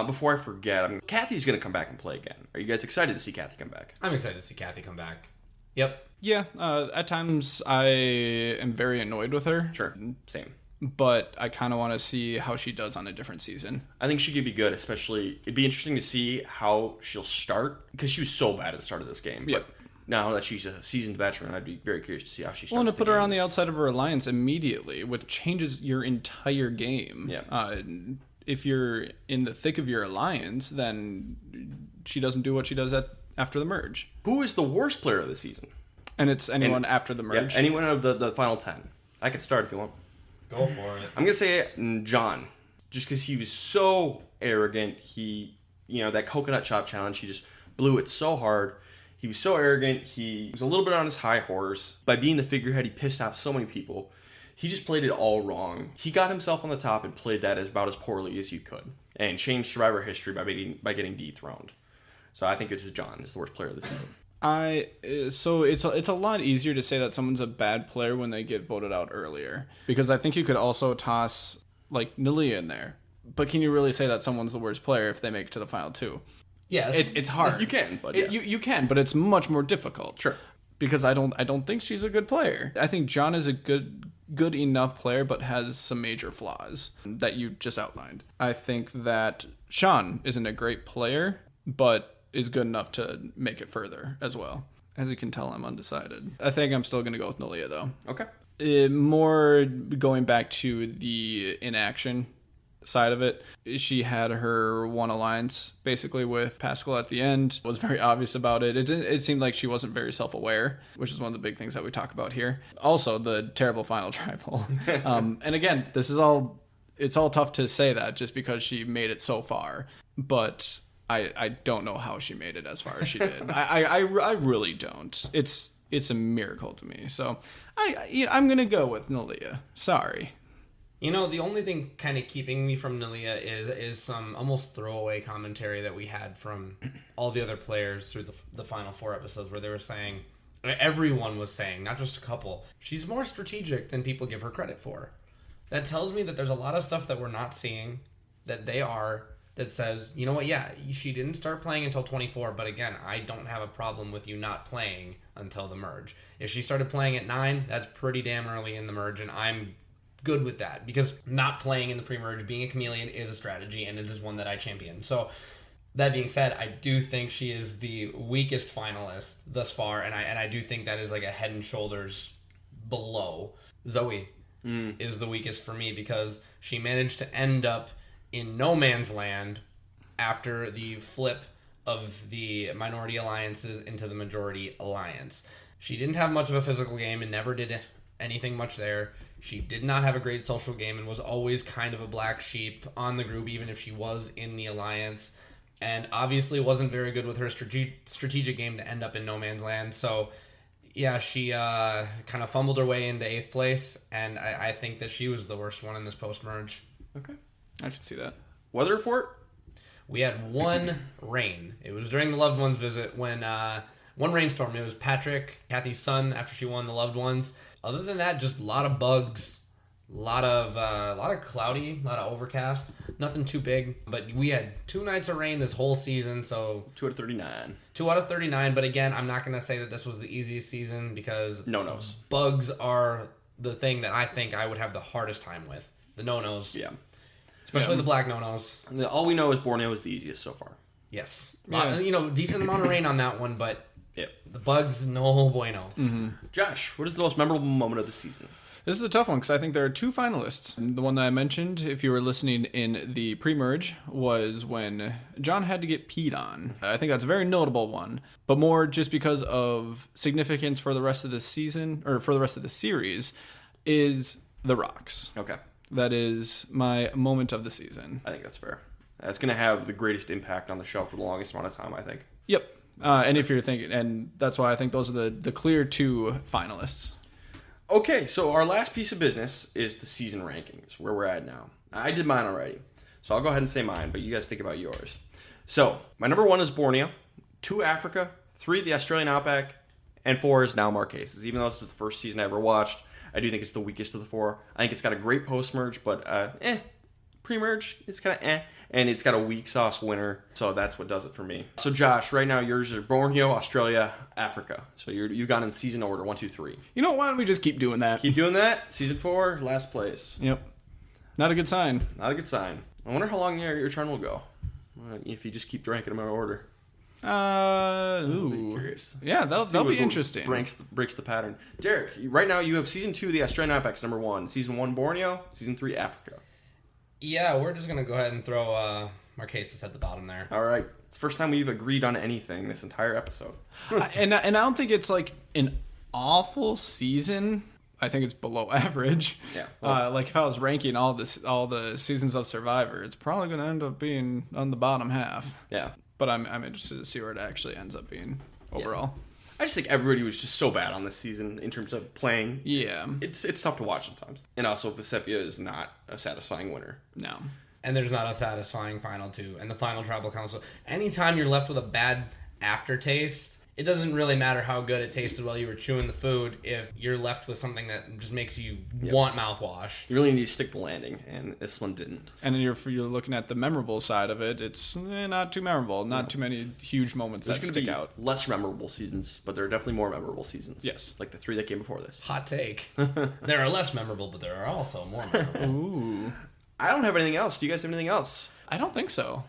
Before I forget, Kathy's going to come back and play again. Are you guys excited to see Kathy come back? I'm excited to see Kathy come back. Yep. Yeah, at times I am very annoyed with her. Sure, same. But I kind of want to see how she does on a different season. I think she could be good, especially it'd be interesting to see how she'll start, because she was so bad at the start of this game. Yep. But now that she's a seasoned veteran, I'd be very curious to see how she starts. I want to put her game. on the outside of her alliance immediately, which changes your entire game. Yeah. If you're in the thick of your alliance, then she doesn't do what she does after the merge. Who is the worst player of the season? And it's anyone after the merge? Yeah, anyone of the final 10. I could start if you want. Go for it. I'm going to say John, just because he was so arrogant. That coconut chop challenge, he just blew it so hard. He was so arrogant. He was a little bit on his high horse. By being the figurehead, he pissed off so many people. He just played it all wrong. He got himself on the top and played that about as poorly as you could, and changed Survivor history by getting dethroned. So I think it was John is the worst player of the season. So it's a lot easier to say that someone's a bad player when they get voted out earlier, because I think you could also toss Nalia in there. But can you really say that someone's the worst player if they make it to the final two? Yes, it's hard. You can, but yes. you can, but it's much more difficult. Sure. Because I don't think she's a good player. I think John is a good enough player, but has some major flaws that you just outlined. I think that Sean isn't a great player, but is good enough to make it further as well. As you can tell, I'm undecided. I think I'm still going to go with Nalia, though. Okay. More going back to the inaction side of it. She had her one alliance basically with Pascal at the end. Was very obvious about it. It seemed like she wasn't very self-aware, which is one of the big things that we talk about here. Also, the terrible final tribal. And again, it's all tough to say that just because she made it so far. But I don't know how she made it as far as she did. I really don't. It's a miracle to me. So I'm gonna go with Nalia. Sorry. The only thing kind of keeping me from Nalia is some almost throwaway commentary that we had from all the other players through the final 4 episodes, where they were saying, everyone was saying, not just a couple, she's more strategic than people give her credit for. That tells me that there's a lot of stuff that we're not seeing that says, you know what, yeah, she didn't start playing until 24, but again, I don't have a problem with you not playing until the merge. If she started playing at 9, that's pretty damn early in the merge, and I'm good with that, because not playing in the pre-merge, being a chameleon is a strategy, and it is one that I champion. So, that being said, I do think she is the weakest finalist thus far, and I do think that is like a head and shoulders below. Zoe is the weakest for me, because she managed to end up in no man's land after the flip of the minority alliances into the majority alliance. She didn't have much of a physical game and never did anything much there. She did not have a great social game and was always kind of a black sheep on the group, even if she was in the alliance. And obviously wasn't very good with her strategic game to end up in no man's land. So, yeah, she kind of fumbled her way into 8th place, and I think that she was the worst one in this post-merge. Okay. I should see that. Weather report? We had one rain. It was during the loved ones visit when one rainstorm. It was Patrick, Kathy's son, after she won the loved ones. Other than that, just a lot of bugs, a lot of cloudy, a lot of overcast. Nothing too big, but we had 2 nights of rain this whole season, so 2 out of 39. 2 out of 39. But again, I'm not going to say that this was the easiest season, because No-nos. bugs are the thing that I think I would have the hardest time with. The no-nos. Yeah. Especially the black no-nos. All we know is Borneo is the easiest so far. Yes. Yeah. Decent amount of rain on that one, but Yep. the bugs, no bueno. Josh, what is the most memorable moment of the season? This is a tough one because I think there are 2 finalists. The one that I mentioned, if you were listening in the pre-merge, was when John had to get peed on. I think that's a very notable one, but more just because of significance for the rest of the season, or for the rest of the series, is the rocks. Okay. That is my moment of the season. I think that's fair. That's going to have the greatest impact on the show for the longest amount of time, I think. Yep. And if you're thinking, and that's why I think those are the clear 2 finalists. Okay, so our last piece of business is the season rankings, where we're at now. I did mine already, so I'll go ahead and say mine, but you guys think about yours. So, my number 1 is Borneo, 2 Africa, 3 the Australian Outback, and 4 is now Marquesas. Even though this is the first season I ever watched, I do think it's the weakest of the 4. I think it's got a great post-merge, but pre-merge, it's kind of and it's got a weak sauce winner, so that's what does it for me. So Josh, right now yours are Borneo, Australia, Africa. So you've gone in season order 1, 2, 3. You know, why don't we just keep doing that? Keep doing that. Season 4, last place. Yep. Not a good sign. Not a good sign. I wonder how long your trend will go if you just keep ranking them in order. I'll be curious. Yeah, that'll be interesting. Breaks the pattern. Derek, right now you have season 2, the Australian Outback's number 1. Season 1, Borneo. Season 3, Africa. Yeah, we're just going to go ahead and throw Marquesas at the bottom there. All right. It's the first time we've agreed on anything this entire episode. and I don't think it's like an awful season. I think it's below average. Yeah. Well, like if I was ranking all the seasons of Survivor, it's probably going to end up being on the bottom half. Yeah. But I'm interested to see where it actually ends up being overall. Yeah. I just think everybody was just so bad on this season in terms of playing. Yeah. It's tough to watch sometimes. And also, Vesepia is not a satisfying winner. No. And there's not a satisfying final 2. And the final tribal council, anytime you're left with a bad aftertaste, it doesn't really matter how good it tasted while you were chewing the food if you're left with something that just makes you want mouthwash. You really need to stick the landing, and this one didn't. And then you're looking at the memorable side of it. It's not too memorable. Not too many huge moments that stick out. Less memorable seasons, but there are definitely more memorable seasons. Yes. Like the 3 that came before this. Hot take. There are less memorable, but there are also more memorable. Ooh. I don't have anything else. Do you guys have anything else? I don't think so.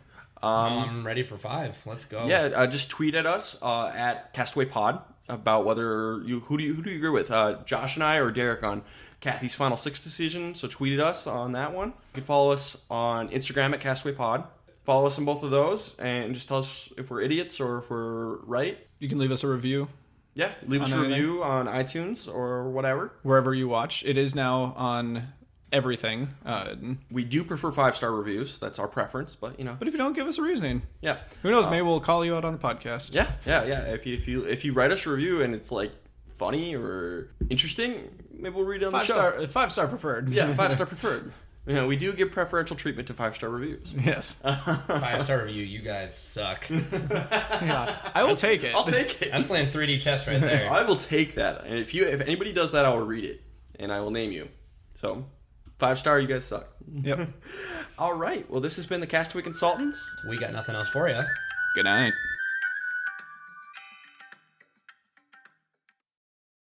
I'm ready for 5. Let's go. Yeah, just tweet at us at Castaway Pod about whether who do you agree with, Josh and I or Derek on Kathy's Final 6 decision. So tweet at us on that one. You can follow us on Instagram at Castaway Pod. Follow us on both of those and just tell us if we're idiots or if we're right. You can leave us a review. Yeah, leave us a review on iTunes or whatever. Wherever you watch. It is now on everything. We do prefer 5-star reviews. That's our preference, but But if you don't, give us a reasoning. Yeah. Who knows? Maybe we'll call you out on the podcast. Yeah. If you write us a review and it's like funny or interesting, maybe we'll read it on the show. 5-star preferred. Yeah, 5-star preferred. We do give preferential treatment to 5-star reviews. Yes. 5-star review. You guys suck. Yeah, I will take it. I'll take it. That's playing 3D chess right there. I will take that. And if anybody does that, I will read it and I will name you. So 5-star, you guys suck. Yep. All right. Well, this has been the Castaway Consultants. We got nothing else for you. Good night.